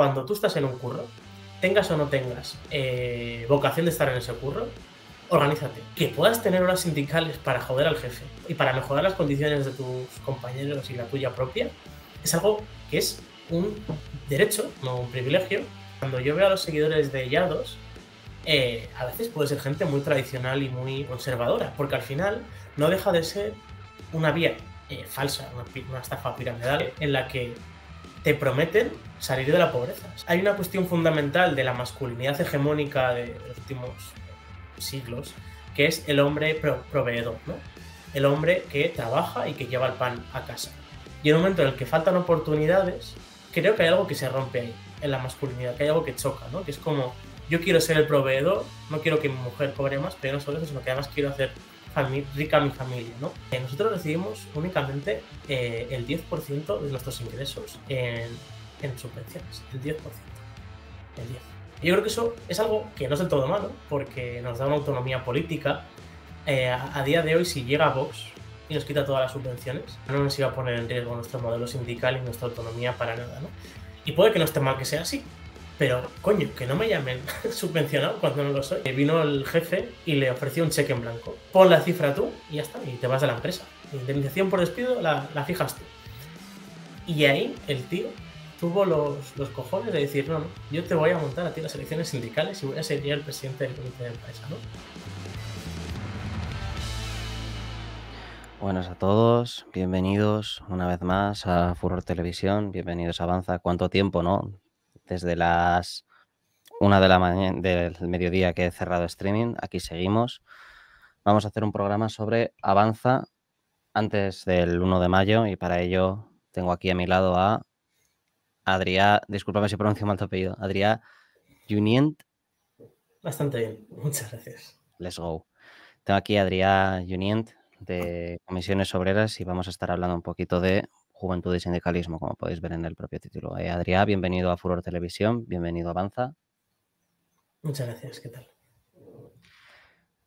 cuando tú estás en un curro, tengas o no tengas vocación de estar en ese curro, organízate. Que puedas tener horas sindicales para joder al jefe y para mejorar las condiciones de tus compañeros y la tuya propia, es algo que es un derecho, no un privilegio. Cuando yo veo a los seguidores de Yados, a veces puede ser gente muy tradicional y muy conservadora, porque al final no deja de ser una vía falsa, una estafa piramidal en la que te prometen salir de la pobreza. Hay una cuestión fundamental de la masculinidad hegemónica de los últimos siglos, que es el hombre proveedor, ¿no? El hombre que trabaja y que lleva el pan a casa. Y en un momento en el que faltan oportunidades, creo que hay algo que se rompe ahí, en la masculinidad, que hay algo que choca, ¿no? Que es como, yo quiero ser el proveedor, no quiero que mi mujer cobre más, pero no solo eso, sino que además quiero hacer rica a mi familia, ¿no? Nosotros recibimos únicamente el 10% de nuestros ingresos en subvenciones, el 10%. El 10%. Yo creo que eso es algo que no es del todo malo, porque nos da una autonomía política. A día de hoy, si llega Vox y nos quita todas las subvenciones, no nos iba a poner en riesgo nuestro modelo sindical y nuestra autonomía para nada, ¿no? Y puede que no esté mal que sea así, pero, coño, que no me llamen subvencionado cuando no lo soy. Vino el jefe y le ofreció un cheque en blanco. Pon la cifra tú y ya está, y te vas de la empresa. La indemnización por despido la fijas tú. Y ahí el tío tuvo los cojones de decir, no, yo te voy a montar a ti las elecciones sindicales y voy a ser yo el presidente del comité de empresa, ¿no? Buenas a todos, bienvenidos una vez más a Furor Televisión, bienvenidos a Avanza. ¿Cuánto tiempo, no? Desde las 1 de la mañana del mediodía que he cerrado streaming, aquí seguimos. Vamos a hacer un programa sobre Avanza antes del 1 de mayo y para ello tengo aquí a mi lado a Adrià, discúlpame si pronuncio mal tu apellido, Adrià Junient. Bastante bien, muchas gracias. Let's go. Tengo aquí a Adrià Junient de Comisiones Obreras y vamos a estar hablando un poquito de juventud y sindicalismo, como podéis ver en el propio título. Adrià, bienvenido a Furor Televisión, bienvenido a Avanza. Muchas gracias, ¿qué tal?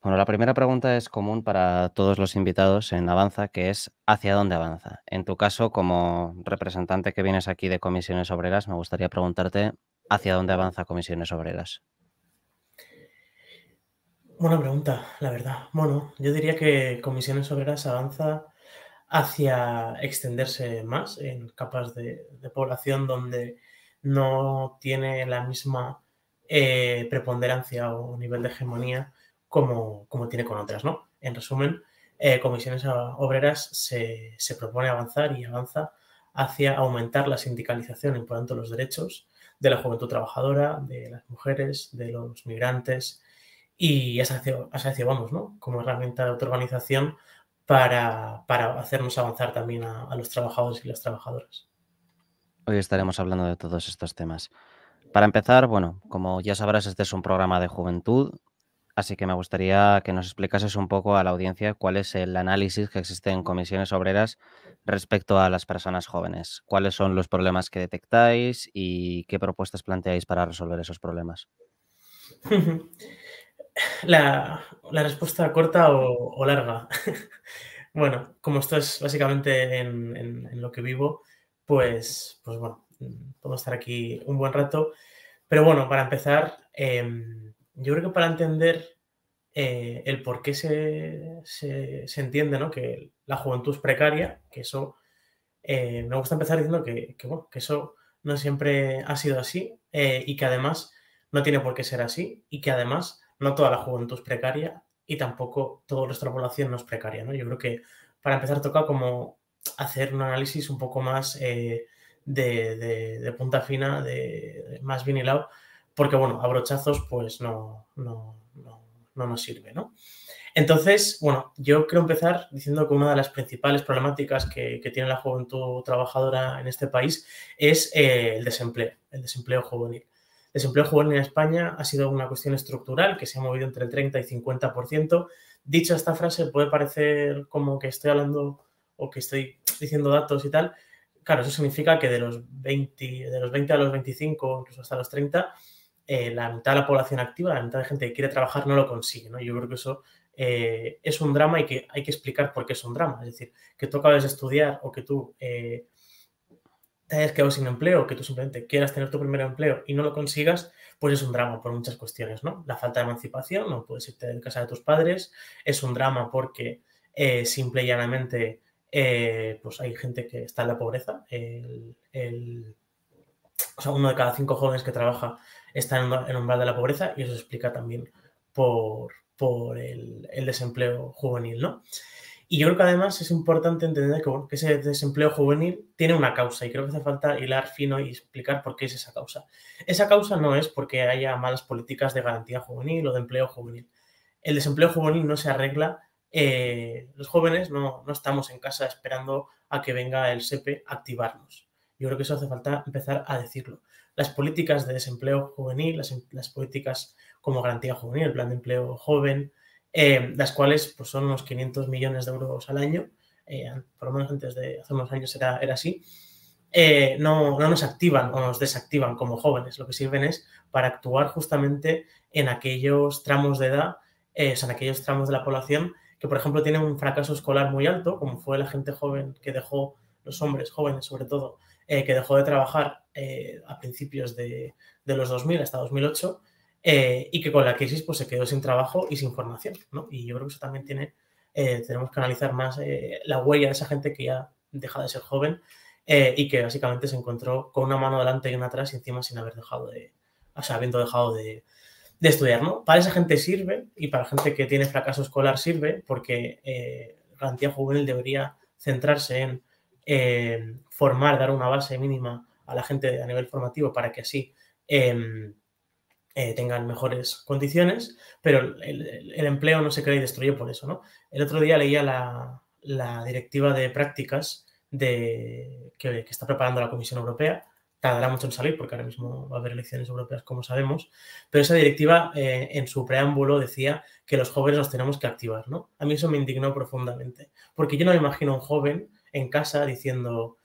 Bueno, la primera pregunta es común para todos los invitados en Avanza, que es ¿hacia dónde avanza? En tu caso, como representante que vienes aquí de Comisiones Obreras, me gustaría preguntarte ¿hacia dónde avanza Comisiones Obreras? Buena pregunta, la verdad. Bueno, yo diría que Comisiones Obreras avanza hacia extenderse más en capas de población donde no tiene la misma preponderancia o nivel de hegemonía como tiene con otras, ¿no? En resumen, Comisiones Obreras se propone avanzar y avanza hacia aumentar la sindicalización y, por tanto, los derechos de la juventud trabajadora, de las mujeres, de los migrantes, y hacia vamos, ¿no? Como herramienta de autoorganización para hacernos avanzar también a los trabajadores y las trabajadoras. Hoy estaremos hablando de todos estos temas. Para empezar, bueno, como ya sabrás, este es un programa de juventud, así que me gustaría que nos explicases un poco a la audiencia cuál es el análisis que existe en Comisiones Obreras respecto a las personas jóvenes. ¿Cuáles son los problemas que detectáis y qué propuestas planteáis para resolver esos problemas? La respuesta corta o larga. Bueno, como esto es básicamente en lo que vivo, pues bueno, puedo estar aquí un buen rato. Pero bueno, para empezar, yo creo que para entender el por qué se entiende, ¿no?, que la juventud es precaria, que eso me gusta empezar diciendo bueno, que eso no siempre ha sido así, y que además no tiene por qué ser así, y que además no toda la juventud es precaria y tampoco toda nuestra población no es precaria, ¿no? Yo creo que para empezar toca como hacer un análisis un poco más de punta fina, más bien hilado, porque bueno, a brochazos pues no nos sirve, ¿no? Entonces, bueno, yo quiero empezar diciendo que una de las principales problemáticas que tiene la juventud trabajadora en este país es el desempleo juvenil. El desempleo juvenil en España ha sido una cuestión estructural que se ha movido entre el 30 y 50%. Dicha esta frase puede parecer como que estoy hablando o que estoy diciendo datos y tal. Claro, eso significa que de los 20 a los 25, incluso hasta los 30, la mitad de la población activa, la mitad de gente que quiere trabajar no lo consigue, ¿no? Yo creo que eso es un drama y que hay que explicar por qué es un drama. Es decir, que tú acabes de estudiar o que tú te hayas quedado sin empleo, que tú simplemente quieras tener tu primer empleo y no lo consigas, pues es un drama por muchas cuestiones, ¿no? La falta de emancipación, no puedes irte de casa de tus padres, es un drama porque simple y llanamente pues hay gente que está en la pobreza, o sea, 1 de cada 5 jóvenes que trabaja está en umbral de la pobreza y eso se explica también por el desempleo juvenil, ¿no? Y yo creo que además es importante entender que, bueno, que ese desempleo juvenil tiene una causa y creo que hace falta hilar fino y explicar por qué es esa causa. Esa causa no es porque haya malas políticas de garantía juvenil o de empleo juvenil. El desempleo juvenil no se arregla, los jóvenes no estamos en casa esperando a que venga el SEPE a activarnos. Yo creo que eso hace falta empezar a decirlo. Las políticas de desempleo juvenil, las políticas como garantía juvenil, el plan de empleo joven, las cuales pues, son unos 500 millones de euros al año, por lo menos antes de hace unos años era así, no nos activan o nos desactivan como jóvenes, lo que sirven es para actuar justamente en aquellos tramos de edad, o sea, en aquellos tramos de la población que, por ejemplo, tienen un fracaso escolar muy alto, como fue la gente joven que dejó, los hombres jóvenes sobre todo, que dejó de trabajar a principios de los 2000 hasta 2008, y que con la crisis pues, se quedó sin trabajo y sin formación, ¿no? Y yo creo que eso también tenemos que analizar más la huella de esa gente que ya deja de ser joven y que básicamente se encontró con una mano delante y una atrás y encima sin haber dejado o sea, habiendo dejado de estudiar, ¿no? Para esa gente sirve y para la gente que tiene fracaso escolar sirve porque garantía juvenil debería centrarse en formar, dar una base mínima a la gente a nivel formativo para que así tengan mejores condiciones, pero el empleo no se crea y destruye por eso, ¿no? El otro día leía la directiva de prácticas que está preparando la Comisión Europea. Tardará mucho en salir porque ahora mismo va a haber elecciones europeas, como sabemos, pero esa directiva en su preámbulo decía que los jóvenes nos tenemos que activar, ¿no? A mí eso me indignó profundamente, porque yo no me imagino a un joven en casa diciendo,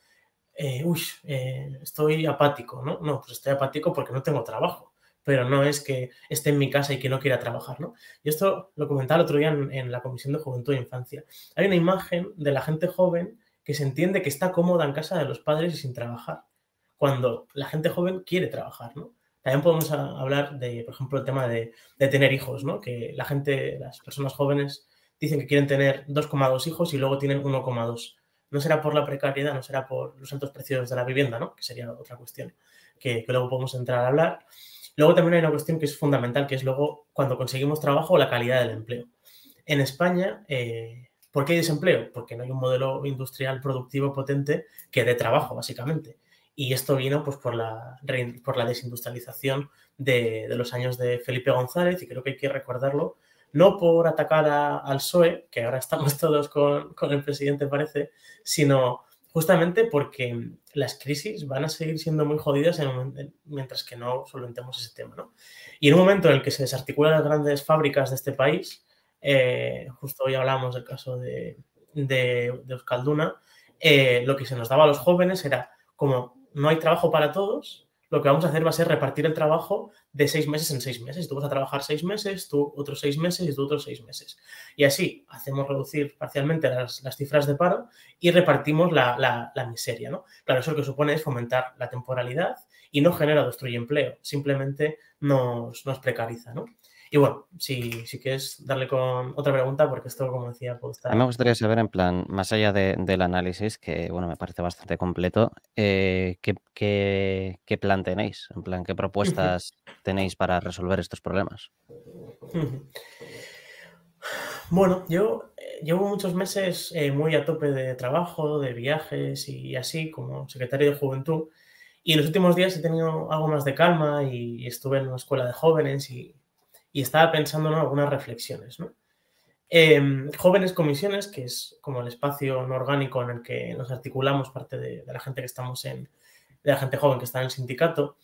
estoy apático, ¿no? No, pues estoy apático porque no tengo trabajo, pero no es que esté en mi casa y que no quiera trabajar, ¿no? Y esto lo comentaba el otro día en la Comisión de Juventud e Infancia. Hay una imagen de la gente joven que se entiende que está cómoda en casa de los padres y sin trabajar, cuando la gente joven quiere trabajar, ¿no? También podemos hablar de, por ejemplo, el tema de tener hijos, ¿no? Que las personas jóvenes dicen que quieren tener 2,2 hijos y luego tienen 1,2. No será por la precariedad, no será por los altos precios de la vivienda, ¿no? Que sería otra cuestión que luego podemos entrar a hablar. Luego también hay una cuestión que es fundamental, que es luego cuando conseguimos trabajo, la calidad del empleo. En España, ¿por qué hay desempleo? Porque no hay un modelo industrial productivo potente que dé trabajo, básicamente. Y esto vino pues, por la desindustrialización de los años de Felipe González, y creo que hay que recordarlo, no por atacar al PSOE, que ahora estamos todos con el presidente, parece, sino justamente porque las crisis van a seguir siendo muy jodidas mientras que no solventemos ese tema, ¿no? Y en un momento en el que se desarticulan las grandes fábricas de este país, justo hoy hablamos del caso de Euskalduna, lo que se nos daba a los jóvenes era como no hay trabajo para todos, lo que vamos a hacer va a ser repartir el trabajo de 6 meses en 6 meses. Tú vas a trabajar 6 meses, tú otros 6 meses y tú otros 6 meses. Y así hacemos reducir parcialmente las cifras de paro y repartimos la miseria, ¿no? Claro, eso lo que supone es fomentar la temporalidad y no genera o destruye empleo, simplemente nos precariza, ¿no? Y bueno, si quieres darle con otra pregunta, porque esto, como decía, puede estar... A mí me gustaría saber, en plan, más allá del análisis, que bueno, me parece bastante completo, ¿qué plan tenéis? En plan, ¿qué propuestas tenéis para resolver estos problemas? Bueno, yo llevo muchos meses muy a tope de trabajo, de viajes y así, como secretario de Juventud. Y en los últimos días he tenido algo más de calma y estuve en una escuela de jóvenes y estaba pensando en algunas reflexiones, ¿no? Jóvenes Comisiones, que es como el espacio no orgánico en el que nos articulamos parte de la gente que estamos de la gente joven que está en el sindicato,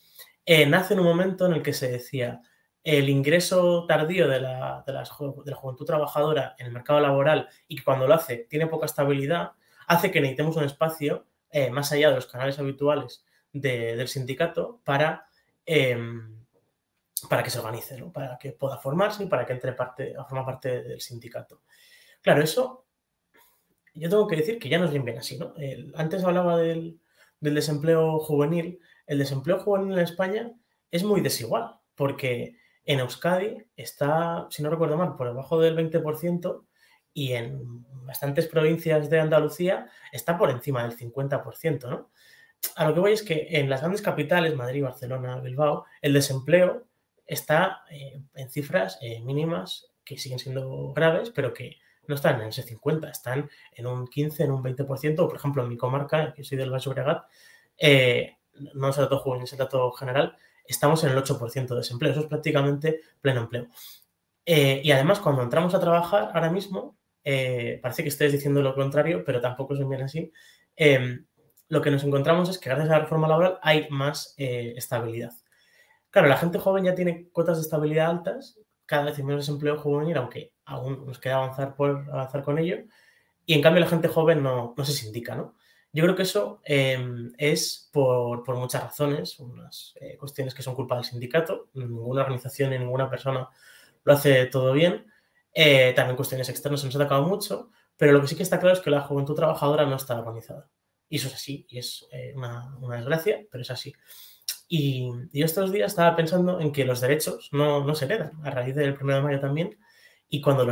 nace en un momento en el que se decía el ingreso tardío de la juventud trabajadora en el mercado laboral y que cuando lo hace tiene poca estabilidad, hace que necesitemos un espacio más allá de los canales habituales del sindicato para que se organice, ¿no? Para que pueda formarse y para que entre a formar parte del sindicato. Claro, eso yo tengo que decir que ya no es bien así, ¿no? Antes hablaba del del desempleo juvenil, el desempleo juvenil en España es muy desigual, porque en Euskadi está, si no recuerdo mal, por debajo del 20% y en bastantes provincias de Andalucía está por encima del 50%, ¿no? A lo que voy es que en las grandes capitales, Madrid, Barcelona, Bilbao, el desempleo está en cifras mínimas que siguen siendo graves, pero que no están en ese 50, están en un 15, en un 20%, o por ejemplo en mi comarca, que soy del Baix Llobregat, no es el dato juvenil, es el dato general, estamos en el 8% de desempleo, eso es prácticamente pleno empleo. Y además cuando entramos a trabajar ahora mismo, parece que estés diciendo lo contrario, pero tampoco es bien así, lo que nos encontramos es que gracias a la reforma laboral hay más estabilidad. Claro, la gente joven ya tiene cotas de estabilidad altas, cada vez hay menos desempleo juvenil, aunque aún nos queda avanzar con ello, y en cambio la gente joven no se sindica, ¿no? Yo creo que eso es por muchas razones, unas cuestiones que son culpa del sindicato, ninguna organización ni ninguna persona lo hace todo bien, también cuestiones externas se nos ha atacado mucho, pero lo que sí que está claro es que la juventud trabajadora no está organizada. Y eso es así, y es una desgracia, pero es así. Y yo estos días estaba pensando en que los derechos no se heredan, a raíz del 1 de mayo también. Y cuando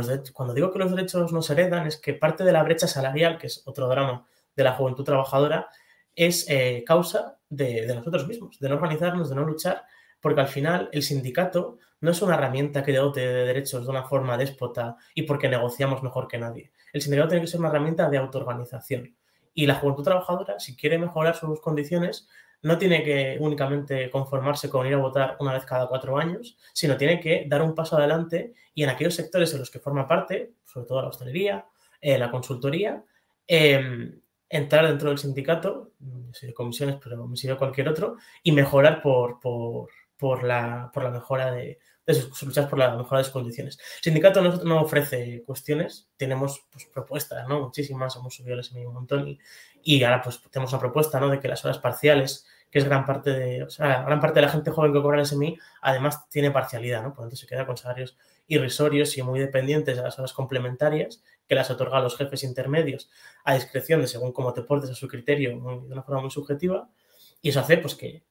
digo que los derechos no se heredan, es que parte de la brecha salarial, que es otro drama de la juventud trabajadora, es causa de nosotros mismos, de no organizarnos, de no luchar, porque al final el sindicato no es una herramienta que dote de derechos de una forma déspota y porque negociamos mejor que nadie. El sindicato tiene que ser una herramienta de autoorganización. Y la juventud trabajadora, si quiere mejorar sus condiciones, no tiene que únicamente conformarse con ir a votar una vez cada 4 años, sino tiene que dar un paso adelante y en aquellos sectores en los que forma parte, sobre todo la hostelería, la consultoría, entrar dentro del sindicato, de comisiones, pero me sirve cualquier otro, y mejorar por la mejora de sus luchas por la mejora de sus condiciones. El sindicato no ofrece cuestiones, tenemos pues, propuestas, ¿no? Muchísimas, hemos subido el SMI un montón y ahora pues tenemos una propuesta, ¿no? De que las horas parciales, que es gran parte de la gente joven que cobra el SMI, además tiene parcialidad, ¿no? Por lo tanto, se queda con salarios irrisorios y muy dependientes de las horas complementarias que las otorgan los jefes intermedios a discreción de según cómo te portes a su criterio, de una forma muy subjetiva, y eso hace pues que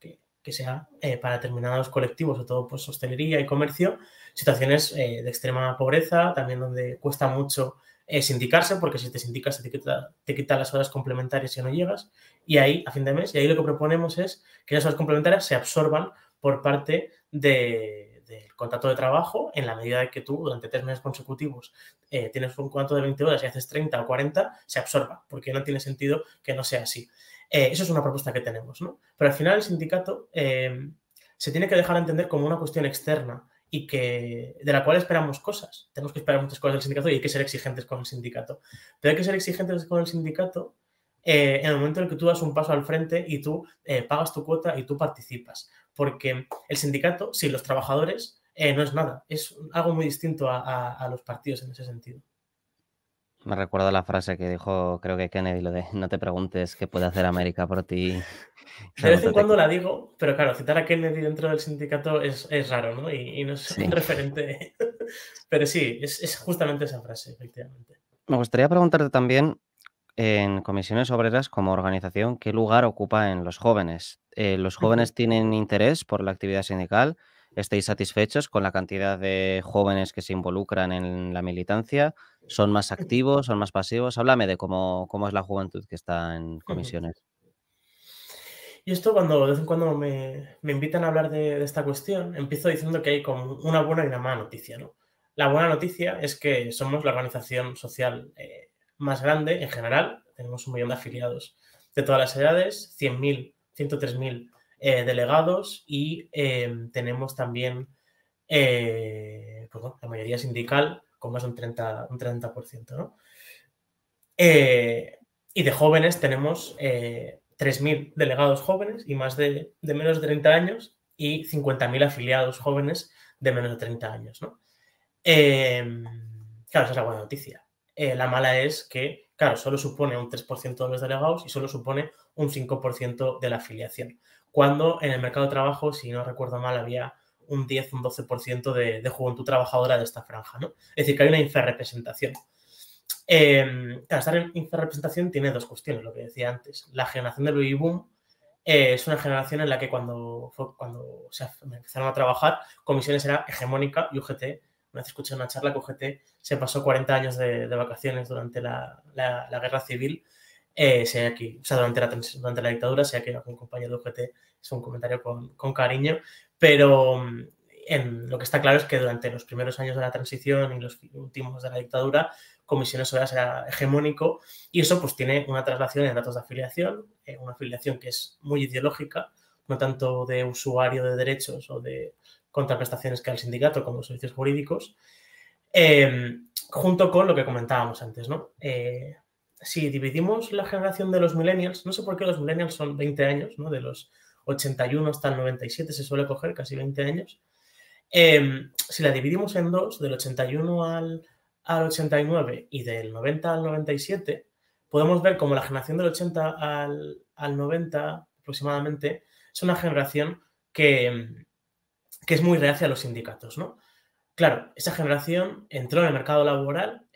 sea para determinados colectivos, sobre todo pues hostelería y comercio, situaciones de extrema pobreza, también donde cuesta mucho sindicarse, porque si te sindicas te quita las horas complementarias si no llegas, y ahí, a fin de mes, y ahí lo que proponemos es que esas horas complementarias se absorban por parte del contrato de trabajo en la medida de que tú durante 3 meses consecutivos tienes un contrato de 20 horas y haces 30 o 40, se absorba, porque no tiene sentido que no sea así. Eso es una propuesta que tenemos, ¿no? Pero al final el sindicato se tiene que dejar entender como una cuestión externa y de la cual esperamos cosas. Tenemos que esperar muchas cosas del sindicato y hay que ser exigentes con el sindicato. Pero hay que ser exigentes con el sindicato en el momento en el que tú das un paso al frente y tú pagas tu cuota y tú participas. Porque el sindicato, sin los trabajadores, no es nada. Es algo muy distinto a los partidos en ese sentido. Me recuerda la frase que dijo, creo que Kennedy, lo de no te preguntes qué puede hacer América por ti. De vez en cuando la digo, pero claro, citar a Kennedy dentro del sindicato es raro, ¿no? Y no es Sí. un referente. Pero sí, es justamente esa frase, efectivamente. Me gustaría preguntarte también, en Comisiones Obreras, como organización, ¿qué lugar ocupa en los jóvenes? ¿Los jóvenes tienen interés por la actividad sindical? ¿Estáis satisfechos con la cantidad de jóvenes que se involucran en la militancia? ¿Son más activos? ¿Son más pasivos? Háblame de cómo es la juventud que está en comisiones. Y esto cuando de vez en cuando me invitan a hablar de esta cuestión, empiezo diciendo que hay como una buena y una mala noticia, ¿no? La buena noticia es que somos la organización social más grande en general, tenemos 1 millón de afiliados de todas las edades, 100.000, 103.000 delegados y tenemos también pues bueno, la mayoría sindical con más de un 30%, ¿no? Y de jóvenes tenemos 3.000 delegados jóvenes y más de menos de 30 años y 50.000 afiliados jóvenes de menos de 30 años, ¿no? Claro, esa es la buena noticia. La mala es que, claro, solo supone un 3% de los delegados y solo supone un 5% de la afiliación. Cuando en el mercado de trabajo, si no recuerdo mal, había un 10, un 12% de juventud trabajadora de esta franja, ¿no? Es decir, que hay una infrarrepresentación. Claro, estar en infrarrepresentación tiene dos cuestiones, lo que decía antes. La generación del baby boom es una generación en la que cuando se empezaron a trabajar, Comisiones era hegemónica y UGT, una vez escuché una charla que UGT se pasó 40 años de vacaciones durante la guerra civil, aquí, o sea, durante la dictadura, sea que algún compañero de UGT es un comentario con cariño, pero en lo que está claro es que durante los primeros años de la transición y los últimos de la dictadura, Comisiones Obreras era hegemónico y eso pues tiene una traslación en datos de afiliación, una afiliación que es muy ideológica, no tanto de usuario de derechos o de contraprestaciones que al sindicato como servicios jurídicos, junto con lo que comentábamos antes, ¿no? Si dividimos la generación de los millennials, no sé por qué los millennials son 20 años, ¿no? De los 81 hasta el 97 se suele coger casi 20 años. Si la dividimos en dos, del 81 al 89 y del 90 al 97, podemos ver como la generación del 80 al 90 aproximadamente es una generación que es muy reacia a los sindicatos, ¿no? Claro, esa generación entró en el mercado laboral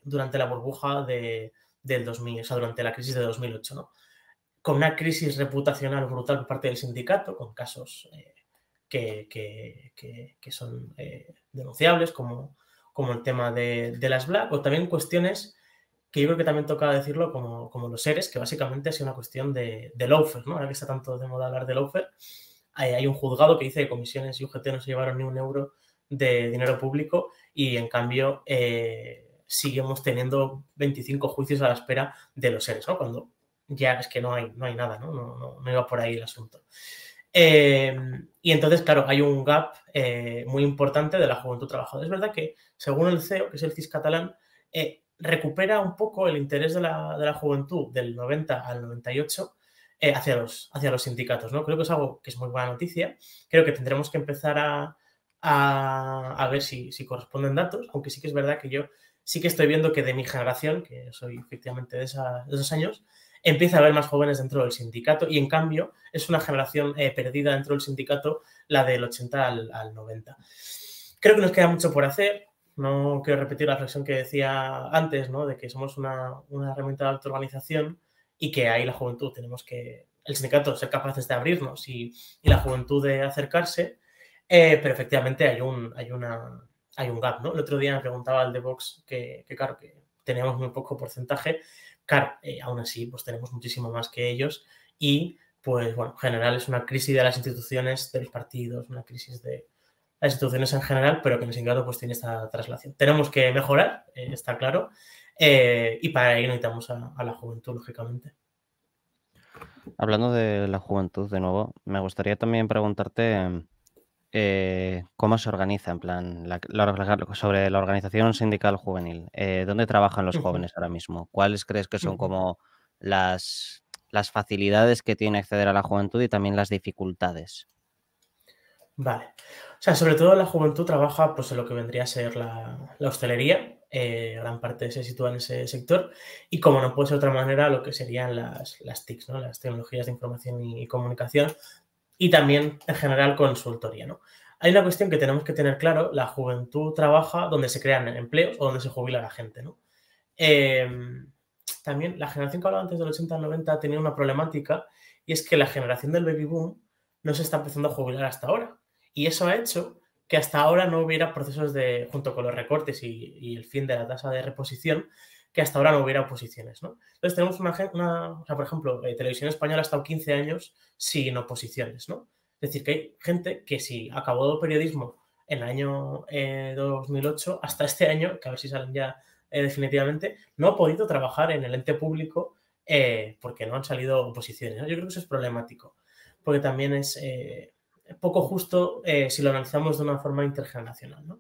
durante la burbuja del 2000, o sea, durante la crisis de 2008, ¿no? Con una crisis reputacional brutal por parte del sindicato, con casos que son denunciables, como el tema de las Black, o también cuestiones que yo creo que también toca decirlo, como los seres, que básicamente ha sido una cuestión de lawfare, ¿no? Ahora que está tanto de moda hablar de lawfare, hay un juzgado que dice que Comisiones y UGT no se llevaron ni un euro de dinero público y en cambio seguimos teniendo 25 juicios a la espera de los seres, ¿no? Cuando ya es que no hay nada, ¿no? No iba por ahí el asunto. Y entonces, claro, hay un gap muy importante de la juventud trabajadora. Es verdad que, según el CEO, que es el CIS catalán, recupera un poco el interés de la juventud del 90 al 98 hacia los sindicatos, ¿no? Creo que es algo que es muy buena noticia. Creo que tendremos que empezar a ver si corresponden datos, aunque sí que es verdad que yo sí que estoy viendo que de mi generación, que soy efectivamente de esos años, empieza a haber más jóvenes dentro del sindicato y en cambio es una generación perdida dentro del sindicato, la del 80 al 90. Creo que nos queda mucho por hacer. No quiero repetir la reflexión que decía antes, ¿no? De que somos una herramienta de autoorganización y que ahí la juventud tenemos que, el sindicato, ser capaces de abrirnos y la juventud de acercarse, pero efectivamente hay un gap, ¿no? El otro día me preguntaba el de Vox que claro, que teníamos muy poco porcentaje. Claro, aún así, pues tenemos muchísimo más que ellos y, pues bueno, en general es una crisis de las instituciones, de los partidos, una crisis de las instituciones en general, pero que en el sindicato pues tiene esta traslación. Tenemos que mejorar, está claro, y para ello necesitamos a la juventud, lógicamente. Hablando de la juventud de nuevo, me gustaría también preguntarte cómo se organiza, en plan, sobre la organización sindical juvenil. ¿Dónde trabajan los jóvenes ahora mismo? ¿Cuáles crees que son como las facilidades que tiene acceder a la juventud y también las dificultades? Vale. O sea, sobre todo la juventud trabaja pues, en lo que vendría a ser la hostelería. Gran parte se sitúa en ese sector. Y como no puede ser de otra manera, lo que serían las TICs, ¿no? Las tecnologías de información y comunicación. Y también, en general, consultoría, ¿no? Hay una cuestión que tenemos que tener claro. La juventud trabaja donde se crean empleos o donde se jubila la gente, ¿no? También la generación que hablaba antes del 80 al 90 tenía una problemática y es que la generación del baby boom no se está empezando a jubilar hasta ahora. Y eso ha hecho que hasta ahora no hubiera procesos junto con los recortes y el fin de la tasa de reposición, que hasta ahora no hubiera oposiciones, ¿no? Entonces tenemos o sea, por ejemplo, Televisión Española ha estado 15 años sin oposiciones, ¿no? Es decir, que hay gente que si acabó periodismo en el año 2008 hasta este año, que a ver si salen ya definitivamente, no ha podido trabajar en el ente público porque no han salido oposiciones, ¿no? Yo creo que eso es problemático, porque también es poco justo si lo analizamos de una forma intergeneracional, ¿no?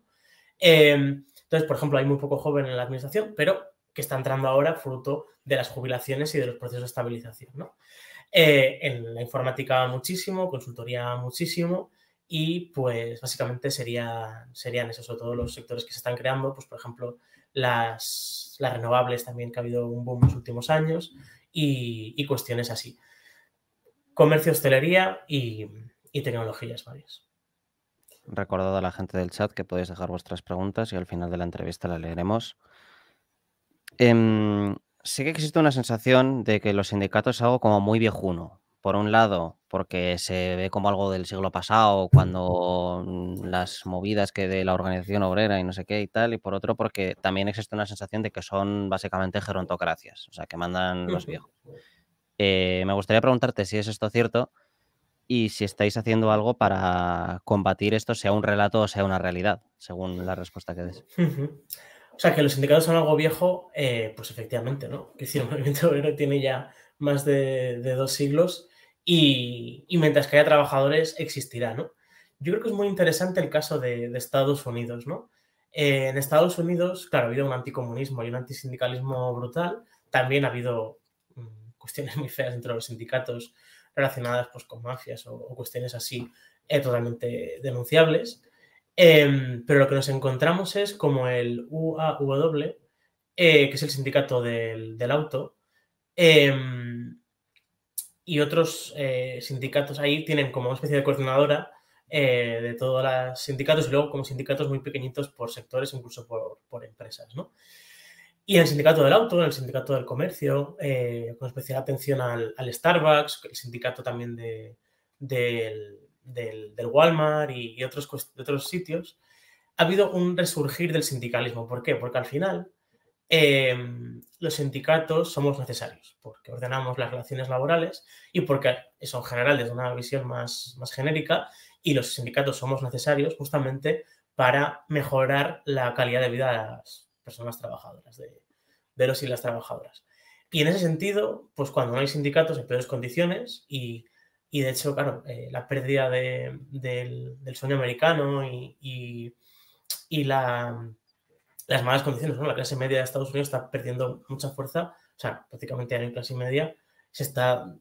Entonces, por ejemplo, hay muy poco joven en la administración, pero que está entrando ahora fruto de las jubilaciones y de los procesos de estabilización, ¿no? En la informática muchísimo, consultoría muchísimo y pues básicamente serían esos, sobre todo los sectores que se están creando, pues por ejemplo las renovables también, que ha habido un boom en los últimos años y cuestiones así. Comercio, hostelería y tecnologías varias. Recordad a la gente del chat que podéis dejar vuestras preguntas y al final de la entrevista la leeremos. Sí que existe una sensación de que los sindicatos es algo como muy viejuno, por un lado, porque se ve como algo del siglo pasado, cuando las movidas que de la organización obrera y no sé qué y tal, y por otro, porque también existe una sensación de que son básicamente gerontocracias, o sea, que mandan los viejos. Me gustaría preguntarte si es esto cierto y si estáis haciendo algo para combatir esto, sea un relato o sea una realidad, según la respuesta que des. O sea, que los sindicatos son algo viejo, pues efectivamente, ¿no? Que si el movimiento obrero tiene ya más de 2 siglos y mientras que haya trabajadores existirá, ¿no? Yo creo que es muy interesante el caso de Estados Unidos, ¿no? En Estados Unidos, claro, ha habido un anticomunismo y un antisindicalismo brutal. También ha habido cuestiones muy feas dentro de los sindicatos relacionadas pues, con mafias o cuestiones así totalmente denunciables. Pero lo que nos encontramos es como el UAW, que es el sindicato del auto, y otros sindicatos ahí tienen como una especie de coordinadora de todos los sindicatos y luego como sindicatos muy pequeñitos por sectores, incluso por empresas, ¿no? Y en el sindicato del auto, en el sindicato del comercio, con especial atención al Starbucks, el sindicato también del Walmart y otros sitios, ha habido un resurgir del sindicalismo. ¿Por qué? Porque al final los sindicatos somos necesarios, porque ordenamos las relaciones laborales y porque eso en general desde una visión más genérica, y los sindicatos somos necesarios justamente para mejorar la calidad de vida de las personas trabajadoras, de los y las trabajadoras. Y en ese sentido, pues cuando no hay sindicatos hay peores condiciones y de hecho, claro, la pérdida del sueño americano y las malas condiciones, ¿no? La clase media de Estados Unidos está perdiendo mucha fuerza, o sea, prácticamente ya no hay clase media, se está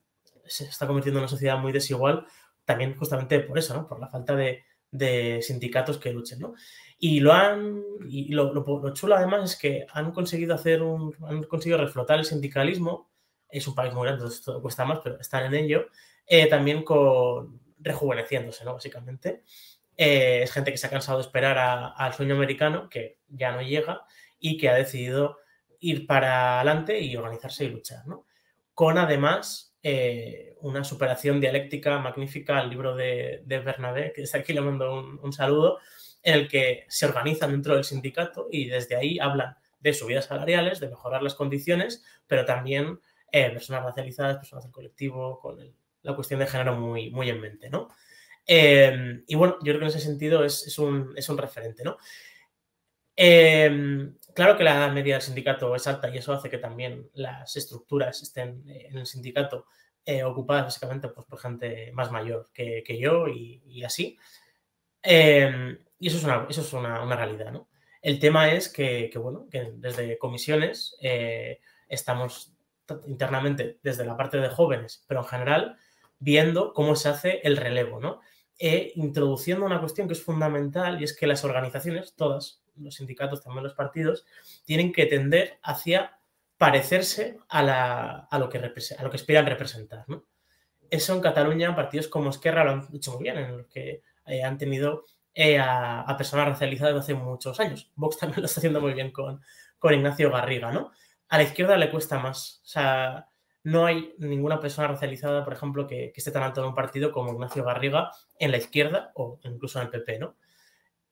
convirtiendo en una sociedad muy desigual, también justamente por eso, ¿no? Por la falta de sindicatos que luchen, ¿no? Y lo chulo además es que han conseguido reflotar el sindicalismo. Es un país muy grande, entonces todo cuesta más, pero están en ello, también rejuveneciéndose, ¿no? Básicamente. Es gente que se ha cansado de esperar al sueño americano, que ya no llega, y que ha decidido ir para adelante y organizarse y luchar, ¿no? Con además una superación dialéctica magnífica al libro de Bernabé, que desde aquí le mando un saludo, en el que se organizan dentro del sindicato y desde ahí hablan de subidas salariales, de mejorar las condiciones, pero también personas racializadas, personas del colectivo, con la cuestión de género muy, muy en mente, ¿no? Y bueno, yo creo que en ese sentido es un referente, ¿no? Claro que la edad media del sindicato es alta y eso hace que también las estructuras estén en el sindicato ocupadas básicamente pues, por gente más mayor que yo y así. Y eso es una realidad, ¿no? El tema es que bueno, que desde comisiones estamos internamente desde la parte de jóvenes, pero en general viendo cómo se hace el relevo, ¿no? Introduciendo una cuestión que es fundamental y es que las organizaciones, todas, los sindicatos, también los partidos, tienen que tender hacia parecerse a lo que aspiran representar, ¿no? Eso en Cataluña, partidos como Esquerra lo han hecho muy bien, en los que han tenido a personas racializadas desde hace muchos años. Vox también lo está haciendo muy bien con Ignacio Garriga, ¿no? A la izquierda le cuesta más. O sea, no hay ninguna persona racializada, por ejemplo, que esté tan alto en un partido como Ignacio Garriga en la izquierda o incluso en el PP, ¿no?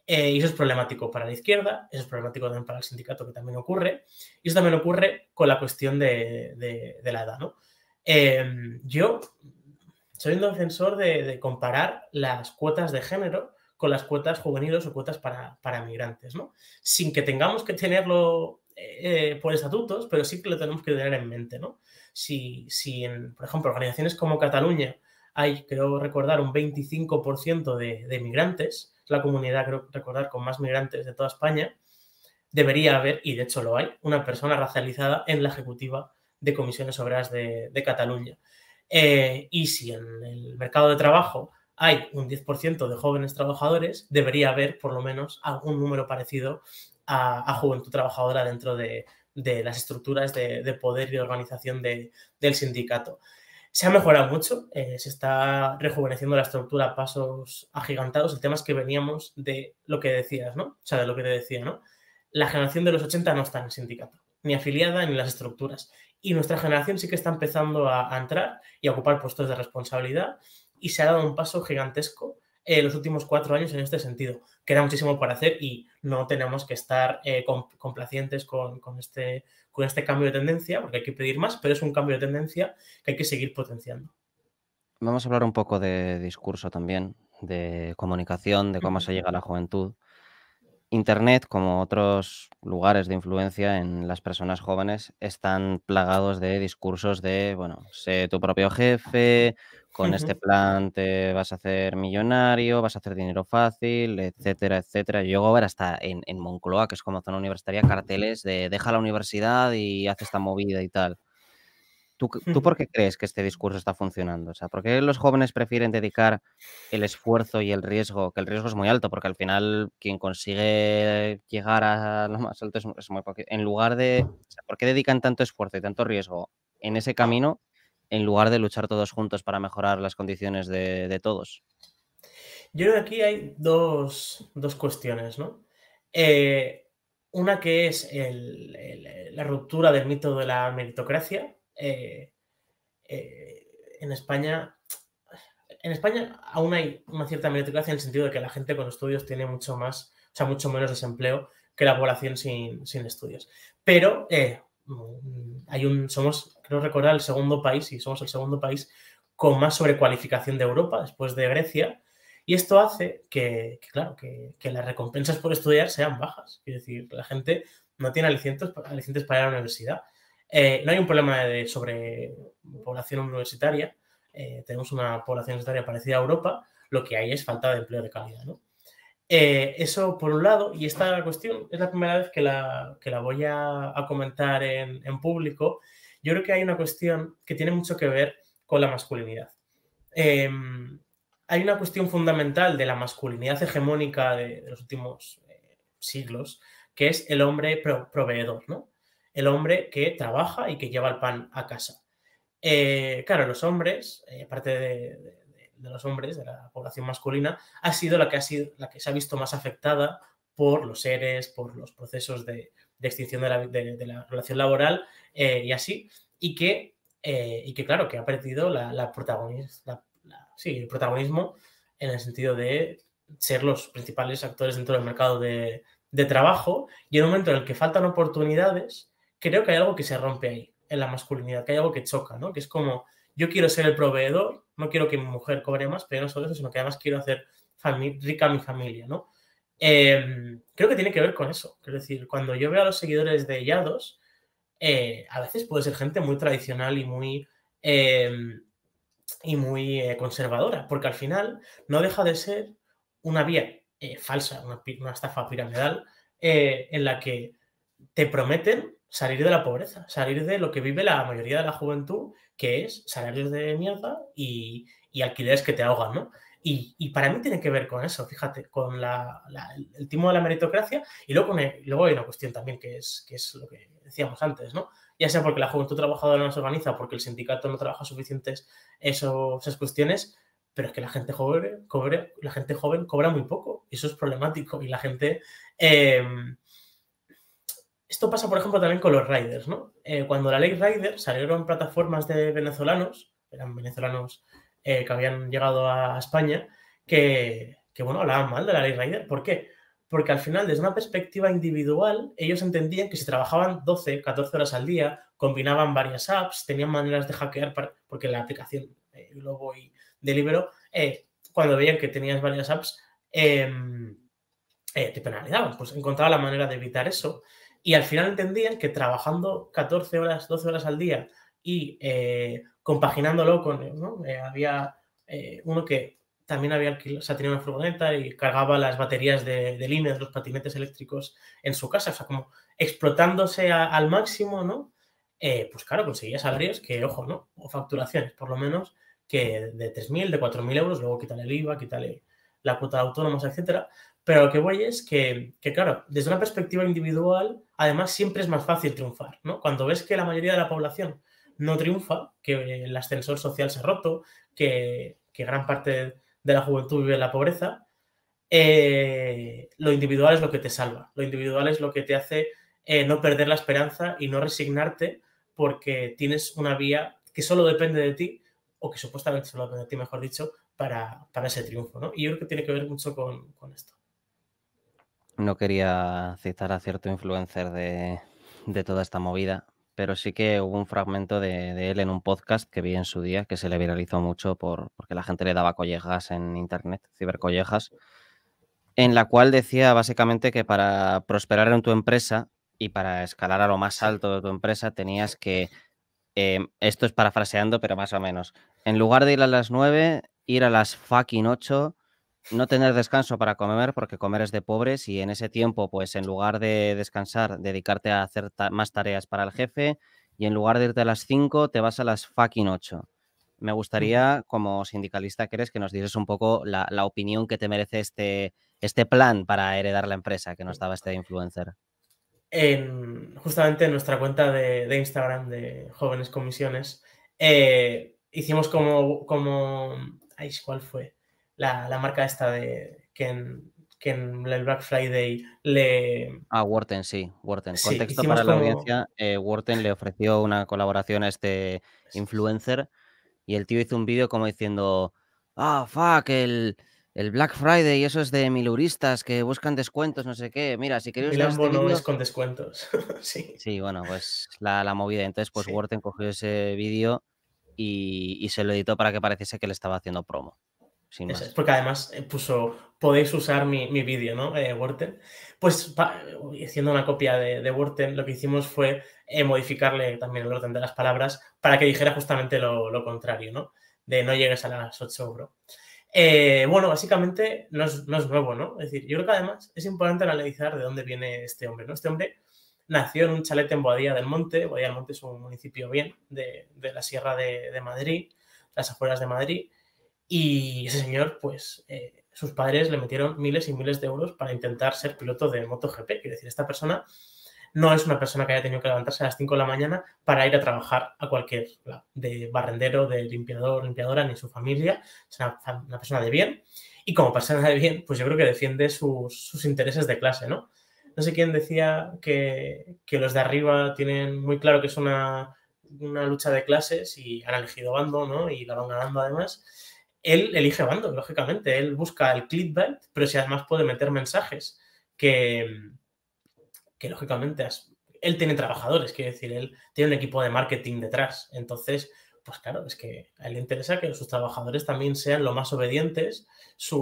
Y eso es problemático para la izquierda, eso es problemático también para el sindicato, que también ocurre, y eso también ocurre con la cuestión de la edad, ¿no? Yo soy un defensor de comparar las cuotas de género con las cuotas juveniles o cuotas para migrantes, ¿no? Sin que tengamos que tenerlo por estatutos, pero sí que lo tenemos que tener en mente, ¿no? Si por ejemplo, organizaciones como Cataluña hay, creo recordar, un 25% de migrantes, es la comunidad, creo recordar, con más migrantes de toda España, debería haber, y de hecho lo hay, una persona racializada en la ejecutiva de comisiones obreras de Cataluña. Y si en el mercado de trabajo hay un 10% de jóvenes trabajadores, debería haber por lo menos algún número parecido a juventud trabajadora dentro de las estructuras de poder y de organización del sindicato. Se ha mejorado mucho, se está rejuveneciendo la estructura a pasos agigantados. El tema es que veníamos de lo que decías, ¿no? O sea, de lo que te decía, ¿no? La generación de los 80 no está en el sindicato, ni afiliada ni en las estructuras. y nuestra generación sí que está empezando a entrar y a ocupar puestos de responsabilidad y se ha dado un paso gigantesco en los últimos 4 años en este sentido. Queda muchísimo por hacer y no tenemos que estar complacientes con este cambio de tendencia, porque hay que pedir más, pero es un cambio de tendencia que hay que seguir potenciando. Vamos a hablar un poco de discurso también, de comunicación, de cómo Ujú. se llega a la juventud. Internet, como otros lugares de influencia en las personas jóvenes, están plagados de discursos de, bueno, sé tu propio jefe, con este Ujú. plan te vas a hacer millonario, vas a hacer dinero fácil, etcétera, etcétera. Yo llego a ver hasta en Moncloa, que es como zona universitaria, carteles de deja la universidad y haz esta movida y tal. ¿Tú Ujú. por qué crees que este discurso está funcionando? O sea, ¿por qué los jóvenes prefieren dedicar el esfuerzo y el riesgo? Que el riesgo es muy alto, porque al final quien consigue llegar a lo más alto es muy poquito. En lugar de, o sea, ¿por qué dedican tanto esfuerzo y tanto riesgo en ese camino, en lugar de luchar todos juntos para mejorar las condiciones de todos? Yo creo que aquí hay dos cuestiones, ¿no? Eh, una que es la ruptura del mito de la meritocracia. Eh, en España en España aún hay una cierta meritocracia en el sentido de que la gente con estudios tiene mucho más, o sea, mucho menos desempleo que la población sin estudios. Pero somos, creo recordar, el segundo país, y somos el segundo país con más sobrecualificación de Europa, después de Grecia, y esto hace claro, que las recompensas por estudiar sean bajas. Es decir, la gente no tiene alicientes para ir a la universidad. No hay un problema de sobrepoblación universitaria, tenemos una población universitaria parecida a Europa, lo que hay es falta de empleo de calidad, ¿no? Eso por un lado, y esta cuestión es la primera vez que la voy a comentar en público. Yo creo que hay una cuestión que tiene mucho que ver con la masculinidad. Eh, Hay una cuestión fundamental de la masculinidad hegemónica de los últimos siglos, que es el hombre proveedor, ¿no? El hombre que trabaja y que lleva el pan a casa. Claro, los hombres, parte de los hombres, de la población masculina, ha sido la que se ha visto más afectada por los ERES, por los procesos de extinción de la relación laboral y así, y que, claro, que ha perdido el protagonismo en el sentido de ser los principales actores dentro del mercado de trabajo, y en un momento en el que faltan oportunidades, creo que hay algo que se rompe ahí en la masculinidad, que hay algo que choca, ¿no? Que es como, yo quiero ser el proveedor, no quiero que mi mujer cobre más, pero no solo eso, sino que además quiero hacer rica a mi familia, ¿no? Creo que tiene que ver con eso. Es decir, cuando yo veo a los seguidores de Yados, a veces puede ser gente muy tradicional y muy conservadora, porque al final no deja de ser una vía falsa, una estafa piramidal en la que te prometen salir de la pobreza, salir de lo que vive la mayoría de la juventud, que es salarios de mierda y alquileres que te ahogan, ¿no? Y para mí tiene que ver con eso, fíjate, con el timo de la meritocracia y luego hay una cuestión también que es lo que decíamos antes, ¿no? Ya sea porque la juventud trabajadora no se organiza, porque el sindicato no trabaja suficientes esas cuestiones, pero es que la gente joven cobra muy poco y eso es problemático y la gente... esto pasa, por ejemplo, también con los riders, ¿no? Cuando la ley rider salieron plataformas de venezolanos, eran venezolanos que habían llegado a España, bueno, hablaban mal de la ley rider. ¿Por qué? Porque al final, desde una perspectiva individual, ellos entendían que si trabajaban 12, 14 horas al día, combinaban varias apps, tenían maneras de hackear, porque la aplicación Globo y Deliveroo, cuando veían que tenías varias apps, te penalizaban. Pues encontraba la manera de evitar eso. Y al final entendían que trabajando 14 horas, 12 horas al día y compaginándolo con, ¿no? Había uno que también había alquilado, o sea, tenía una furgoneta y cargaba las baterías de líneas, los patinetes eléctricos en su casa, o sea, como explotándose al máximo, ¿no? Pues claro, conseguía salarios que, ojo, ¿no? O facturaciones, por lo menos, que de 3.000, de 4.000 euros, luego quítale el IVA, quítale la cuota de autónomos, etcétera. Pero lo que voy es claro, desde una perspectiva individual, además siempre es más fácil triunfar, ¿no? Cuando ves que la mayoría de la población no triunfa, que el ascensor social se ha roto, que gran parte de la juventud vive en la pobreza, lo individual es lo que te salva. Lo individual es lo que te hace no perder la esperanza y no resignarte porque tienes una vía que solo depende de ti, o que supuestamente solo depende de ti, mejor dicho, para ese triunfo, ¿no? Y yo creo que tiene que ver mucho con esto. No quería citar a cierto influencer de toda esta movida, pero sí que hubo un fragmento de él en un podcast que vi en su día, que se le viralizó mucho porque la gente le daba collejas en internet, cibercollejas, en la cual decía básicamente que para prosperar en tu empresa y para escalar a lo más Sí. alto de tu empresa tenías que, esto es parafraseando, pero más o menos, en lugar de ir a las 9, ir a las fucking 8, no tener descanso para comer, porque comer es de pobres, y en ese tiempo, pues en lugar de descansar, dedicarte a hacer más tareas para el jefe, y en lugar de irte a las 5, te vas a las fucking 8. Me gustaría, como sindicalista que eres, que nos dieses un poco la opinión que te merece este plan para heredar la empresa que nos daba este influencer. Justamente en nuestra cuenta de Instagram de Jóvenes Comisiones, hicimos ay, ¿cuál fue? La marca esta de que en el Black Friday le... Worten, sí, Worten. Sí, Contexto hicimos para la como... audiencia, Worten le ofreció una colaboración a este influencer y el tío hizo un vídeo como diciendo: "Ah, fuck, el Black Friday, eso es de miluristas que buscan descuentos, no sé qué. Mira, si queréis ver Milambo este no es vídeo". con descuentos. Sí. Sí, bueno, pues la movida. Entonces, pues Sí. Worten cogió ese vídeo y se lo editó para que pareciese que le estaba haciendo promo, sin Eso es, más. porque además puso, podéis usar mi vídeo, ¿no? Worten. Pues haciendo una copia de Worten, lo que hicimos fue modificarle también el orden de las palabras para que dijera justamente lo contrario, ¿no? De no llegues a las 8, bro. Bueno, básicamente no es nuevo, ¿no? Es decir, yo creo que además es importante analizar de dónde viene este hombre, ¿no? Este hombre nació en un chalet en Boadilla del Monte. Boadilla del Monte es un municipio bien de la Sierra de Madrid, las afueras de Madrid. Y ese señor, pues, sus padres le metieron miles y miles de euros para intentar ser piloto de MotoGP. Quiero decir, esta persona no es una persona que haya tenido que levantarse a las 5 de la mañana para ir a trabajar a cualquier lado, de barrendero, de limpiador, limpiadora, ni su familia. Es una persona de bien. Y como persona de bien, pues yo creo que defiende sus intereses de clase, ¿no? No sé quién decía que los de arriba tienen muy claro que es una lucha de clases y han elegido bando, ¿no? Y la van ganando además. Él elige bando, lógicamente. Él busca el clickbait, pero si además puede meter mensajes que lógicamente él tiene trabajadores, quiere decir, él tiene un equipo de marketing detrás. Entonces, pues claro, es que a él le interesa que sus trabajadores también sean lo más obedientes,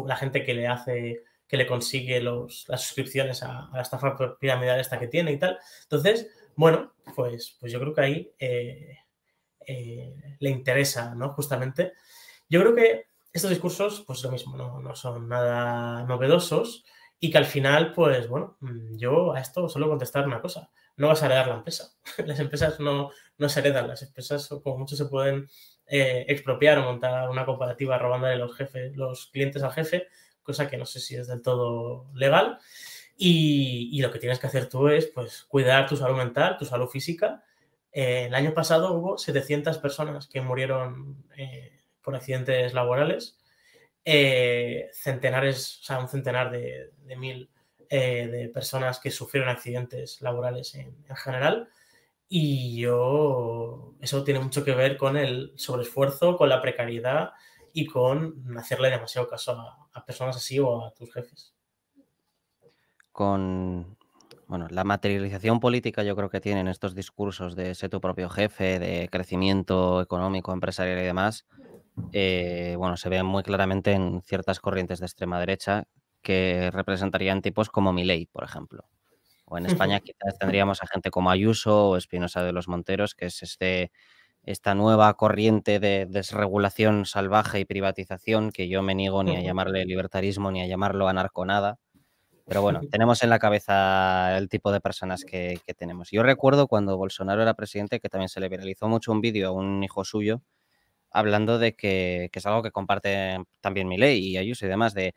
la gente que le hace, que le consigue las suscripciones a la estafa piramidal esta que tiene y tal. Entonces, bueno, pues yo creo que ahí le interesa, ¿no? Justamente. Yo creo que estos discursos, pues lo mismo, no son nada novedosos y que al final, pues bueno, yo a esto suelo contestar una cosa: no vas a heredar la empresa. Las empresas no se heredan, las empresas como mucho se pueden expropiar o montar una cooperativa robándole los clientes al jefe, cosa que no sé si es del todo legal. Y lo que tienes que hacer tú es, pues, cuidar tu salud mental, tu salud física. El año pasado hubo 700 personas que murieron por accidentes laborales, centenares, o sea, un centenar de mil de personas que sufrieron accidentes laborales en general. Y eso tiene mucho que ver con el sobreesfuerzo, con la precariedad y con hacerle demasiado caso a personas así o a tus jefes. Con, bueno, la materialización política yo creo que tienen estos discursos de ser tu propio jefe, de crecimiento económico, empresarial y demás, bueno, se ve muy claramente en ciertas corrientes de extrema derecha que representarían tipos como Milei, por ejemplo. O en España quizás tendríamos a gente como Ayuso o Espinosa de los Monteros, que es esta nueva corriente de desregulación salvaje y privatización que yo me niego ni a llamarle libertarismo ni a llamarlo anarconada. Pero bueno, tenemos en la cabeza el tipo de personas que tenemos. Yo recuerdo cuando Bolsonaro era presidente que también se le viralizó mucho un vídeo a un hijo suyo hablando de que es algo que comparte también Milei y Ayuso y demás, de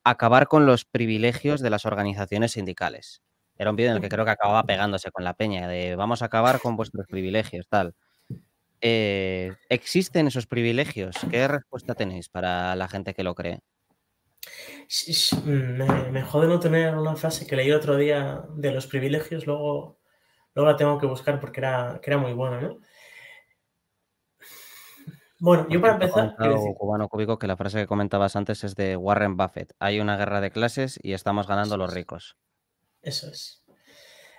acabar con los privilegios de las organizaciones sindicales. Era un vídeo en el que creo que acababa pegándose con la peña, de vamos a acabar con vuestros privilegios, tal. ¿Existen esos privilegios? ¿Qué respuesta tenéis para la gente que lo cree? Me jode no tener una frase que leí el otro día de los privilegios, luego Luego la tengo que buscar porque era muy buena, ¿no? Bueno, Por yo para cierto, ha empezar, quiero comentado decir, Cubano Cúbico que la frase que comentabas antes es de Warren Buffett. Hay una guerra de clases y estamos ganando eso los es, ricos. eso es.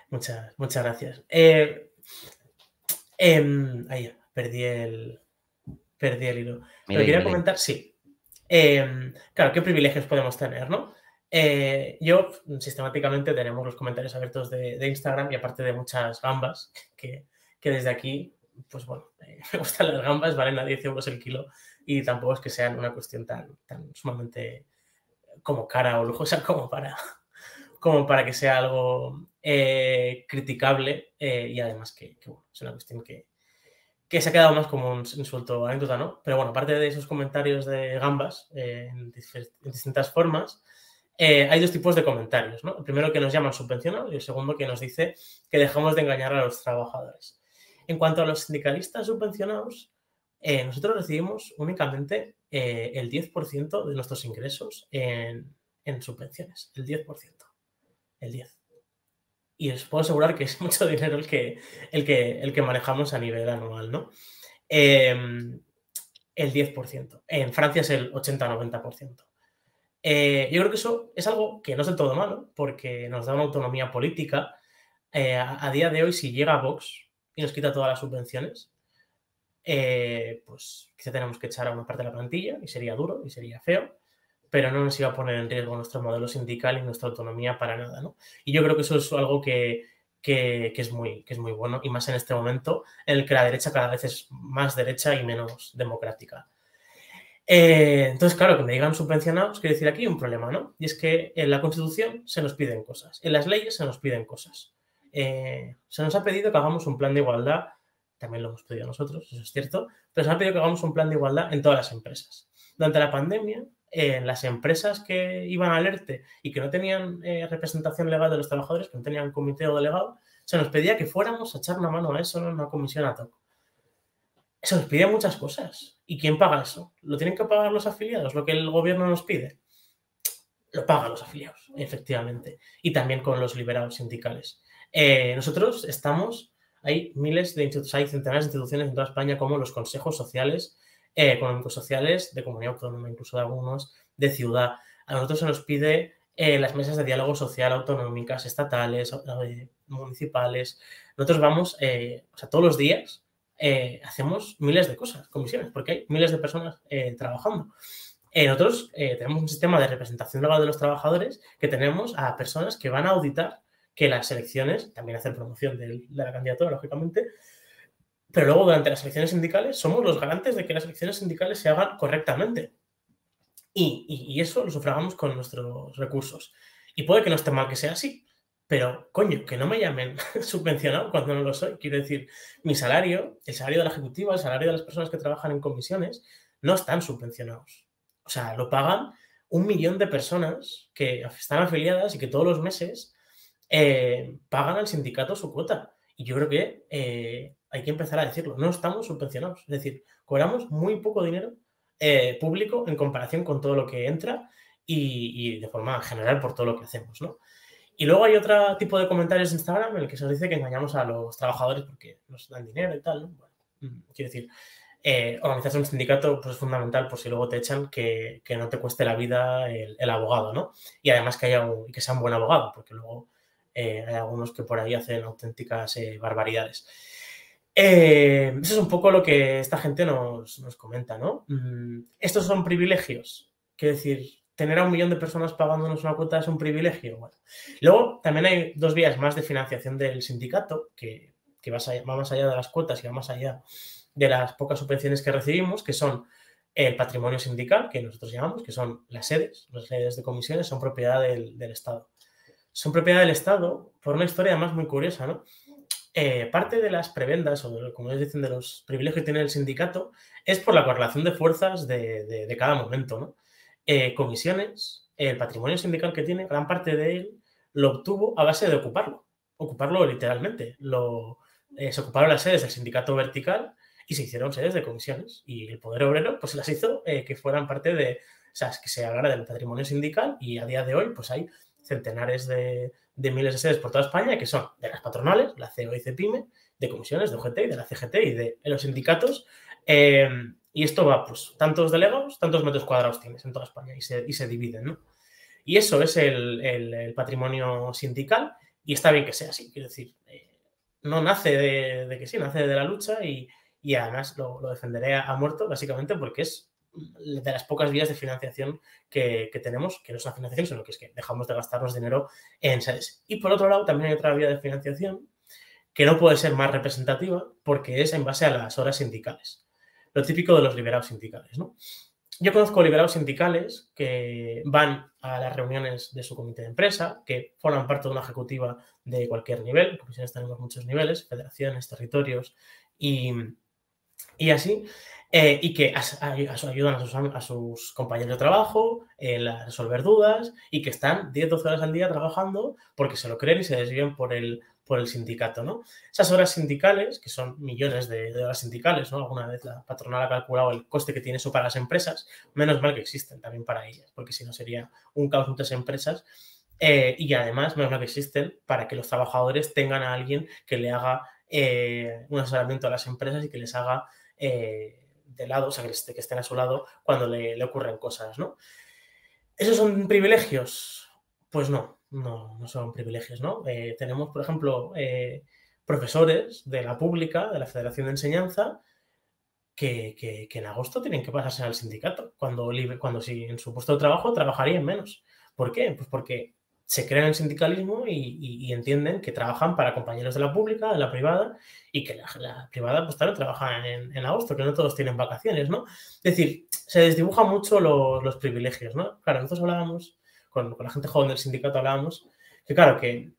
Muchas gracias. Ahí, perdí el hilo. Pero Milei, quería Milei. comentar, sí. Claro, ¿qué privilegios podemos tener, no? Yo, sistemáticamente, tenemos los comentarios abiertos de Instagram y aparte de muchas gambas que desde aquí, pues bueno, me gustan las gambas, valen a 10 euros el kilo y tampoco es que sean una cuestión tan sumamente como cara o lujosa como para que sea algo criticable y además que, bueno, es una cuestión que se ha quedado más como un insulto anécdota, ¿no? Pero bueno, aparte de esos comentarios de gambas en distintas formas, hay dos tipos de comentarios, ¿no? El primero que nos llaman subvencionados y el segundo que nos dice que dejamos de engañar a los trabajadores. En cuanto a los sindicalistas subvencionados, nosotros recibimos únicamente el 10% de nuestros ingresos en subvenciones, el 10%, el 10%. Y os puedo asegurar que es mucho dinero el que manejamos a nivel anual, ¿no? El 10%. En Francia es el 80-90%. Yo creo que eso es algo que no es del todo malo, porque nos da una autonomía política. A día de hoy, si llega Vox y nos quita todas las subvenciones, pues quizá tenemos que echar a una parte de la plantilla y sería duro y sería feo, pero no nos iba a poner en riesgo nuestro modelo sindical y nuestra autonomía para nada, ¿no? Y yo creo que eso es algo que es muy bueno, y más en este momento en el que la derecha cada vez es más derecha y menos democrática. Entonces, claro, que me digan subvencionados, quiere decir aquí un problema, ¿no? Y es que en la Constitución se nos piden cosas, en las leyes se nos piden cosas. Se nos ha pedido que hagamos un plan de igualdad, también lo hemos pedido nosotros, eso es cierto, pero se nos ha pedido que hagamos un plan de igualdad en todas las empresas. Durante la pandemia, en las empresas que iban al ERTE y que no tenían representación legal de los trabajadores, que no tenían comité o delegado, se nos pedía que fuéramos a echar una mano a eso en una comisión ad hoc. Se nos pide muchas cosas. ¿Y quién paga eso? ¿Lo tienen que pagar los afiliados? ¿Lo que el gobierno nos pide? Lo pagan los afiliados, efectivamente. Y también con los liberados sindicales. Nosotros hay miles de institutos, hay centenares de instituciones en toda España, como los consejos sociales, económicos sociales, de comunidad autónoma, incluso de algunos, de ciudad. A nosotros se nos pide las mesas de diálogo social autonómicas, estatales, municipales. Nosotros vamos, todos los días hacemos miles de cosas, comisiones, porque hay miles de personas trabajando. Nosotros tenemos un sistema de representación legal de los trabajadores que tenemos a personas que van a auditar que las elecciones, también hacen promoción de la candidatura, lógicamente, pero luego durante las elecciones sindicales somos los garantes de que las elecciones sindicales se hagan correctamente. Y eso lo sufragamos con nuestros recursos. Y puede que no esté mal que sea así, pero coño, que no me llamen subvencionado cuando no lo soy. Quiero decir, mi salario, el salario de la ejecutiva, el salario de las personas que trabajan en comisiones, no están subvencionados. O sea, lo pagan 1 millón de personas que están afiliadas y que todos los meses pagan al sindicato su cuota. Y yo creo que hay que empezar a decirlo. No estamos subvencionados. Es decir, cobramos muy poco dinero público en comparación con todo lo que entra y de forma general por todo lo que hacemos, ¿no? Y luego hay otro tipo de comentarios de Instagram en el que se nos dice que engañamos a los trabajadores porque nos dan dinero y tal, ¿no? Bueno, quiero decir, organizarse un sindicato pues, es fundamental por si luego te echan que no te cueste la vida el abogado, ¿no? Y además que sea un buen abogado, porque luego hay algunos que por ahí hacen auténticas barbaridades. Eso es un poco lo que esta gente nos comenta, ¿no? Estos son privilegios. Quiero decir, tener a 1 millón de personas pagándonos una cuota es un privilegio. Bueno. Luego, también hay dos vías más de financiación del sindicato, que va más allá de las cuotas y va más allá de las pocas subvenciones que recibimos, que son el patrimonio sindical, que nosotros llamamos, que son las sedes de comisiones, son propiedad del Estado. Son propiedad del Estado por una historia además muy curiosa, ¿no? Parte de las prebendas, o como ellos dicen, de los privilegios que tiene el sindicato, es por la correlación de fuerzas de cada momento, ¿no? Comisiones, el patrimonio sindical que tiene, gran parte de él lo obtuvo a base de ocuparlo literalmente. Se ocuparon las sedes del sindicato vertical y se hicieron sedes de comisiones. Y el poder obrero pues las hizo que fueran parte de, o sea, que se hablara del patrimonio sindical, y a día de hoy pues hay centenares de miles de sedes por toda España, que son de las patronales, la CEO y CEPIME, de comisiones, de UGT y de la CGT y de los sindicatos. Y esto va, pues, tantos delegados, tantos metros cuadrados tienes en toda España y se dividen, ¿no? Y eso es el patrimonio sindical y está bien que sea así. Quiero decir, no nace de que sí, nace de la lucha y además lo defenderé a muerto, básicamente porque es de las pocas vías de financiación que tenemos, que no es una financiación, sino que es que dejamos de gastarnos dinero en sedes. Y por otro lado, también hay otra vía de financiación que no puede ser más representativa porque es en base a las horas sindicales. Lo típico de los liberados sindicales, ¿no? Yo conozco liberados sindicales que van a las reuniones de su comité de empresa, que forman parte de una ejecutiva de cualquier nivel. En comisiones tenemos muchos niveles, federaciones, territorios y así, y que ayudan a sus compañeros de trabajo a resolver dudas y que están 10-12 horas al día trabajando porque se lo creen y se desvían por el sindicato, ¿no? Esas horas sindicales, que son millones de horas sindicales, ¿no? Alguna vez la patronal ha calculado el coste que tiene eso para las empresas, menos mal que existen también para ellas, porque si no sería un caos muchas empresas. Y además, menos mal que existen para que los trabajadores tengan a alguien que le haga un asesoramiento a las empresas y que les haga de lado, o sea, que estén a su lado cuando le ocurren cosas, ¿no? ¿Esos son privilegios? Pues no son privilegios, ¿no? Tenemos, por ejemplo, profesores de la pública, de la Federación de Enseñanza, que en agosto tienen que pasarse al sindicato, cuando si en su puesto de trabajo trabajarían menos. ¿Por qué? Pues porque se creen el sindicalismo y entienden que trabajan para compañeros de la pública, de la privada, y que la privada pues también trabaja en agosto, que no todos tienen vacaciones, ¿no? Es decir, se desdibujan mucho los privilegios, ¿no? Claro, nosotros hablábamos, con la gente joven del sindicato hablábamos, que claro, que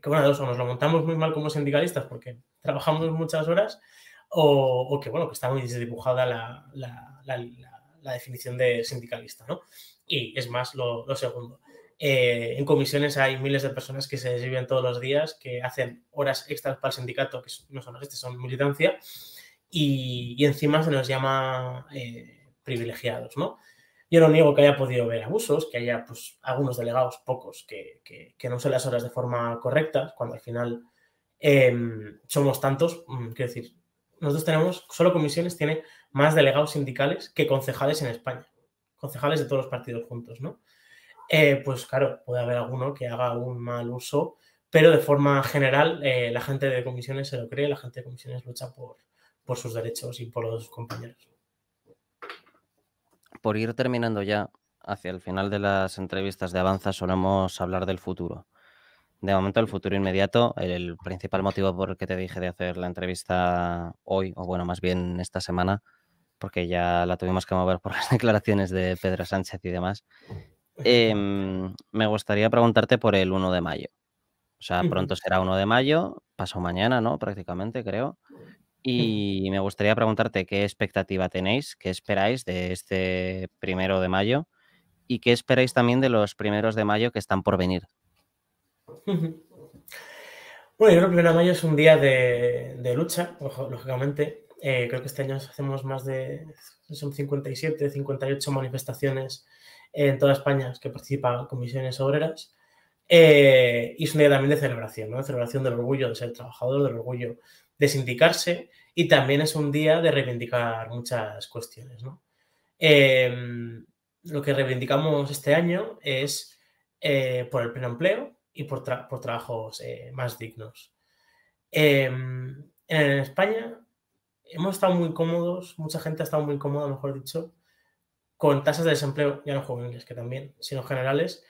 bueno, o nos lo montamos muy mal como sindicalistas porque trabajamos muchas horas, o que, bueno, que está muy desdibujada la definición de sindicalista, ¿no? Y es más lo segundo. En comisiones hay miles de personas que se desviven todos los días, que hacen horas extras para el sindicato, que no son horas, son militancia, y encima se nos llama privilegiados, ¿no? Yo no niego que haya podido haber abusos, que haya pues, algunos delegados, pocos, que no usen las horas de forma correcta, cuando al final somos tantos. Quiero decir, nosotros tenemos, solo comisiones tiene más delegados sindicales que concejales en España. Concejales de todos los partidos juntos, ¿no? Pues claro, puede haber alguno que haga un mal uso, pero de forma general la gente de comisiones se lo cree, la gente de comisiones lucha por sus derechos y por los de sus compañeros. Por ir terminando ya, hacia el final de las entrevistas de Avanza solemos hablar del futuro. De momento, el futuro inmediato, el principal motivo por el que te dije de hacer la entrevista hoy, o bueno, más bien esta semana, porque ya la tuvimos que mover por las declaraciones de Pedro Sánchez y demás, me gustaría preguntarte por el 1 de mayo. O sea, pronto será 1 de mayo, pasado mañana, ¿no? Prácticamente, creo. Y me gustaría preguntarte qué expectativa tenéis, qué esperáis de este 1 de mayo y qué esperáis también de los 1 de mayo que están por venir. Bueno, yo creo que el 1 de mayo es un día de lucha, lógicamente. Creo que este año hacemos más de 57, 58 manifestaciones en toda España que participan comisiones obreras. Y es un día también de celebración, ¿no? De celebración del orgullo de ser trabajador, del orgullo de sindicarse, y también es un día de reivindicar muchas cuestiones, ¿no? Lo que reivindicamos este año es por el pleno empleo y por trabajos más dignos. En España hemos estado muy cómodos, mucha gente ha estado muy cómoda, mejor dicho, con tasas de desempleo, ya no juveniles, que también, sino generales,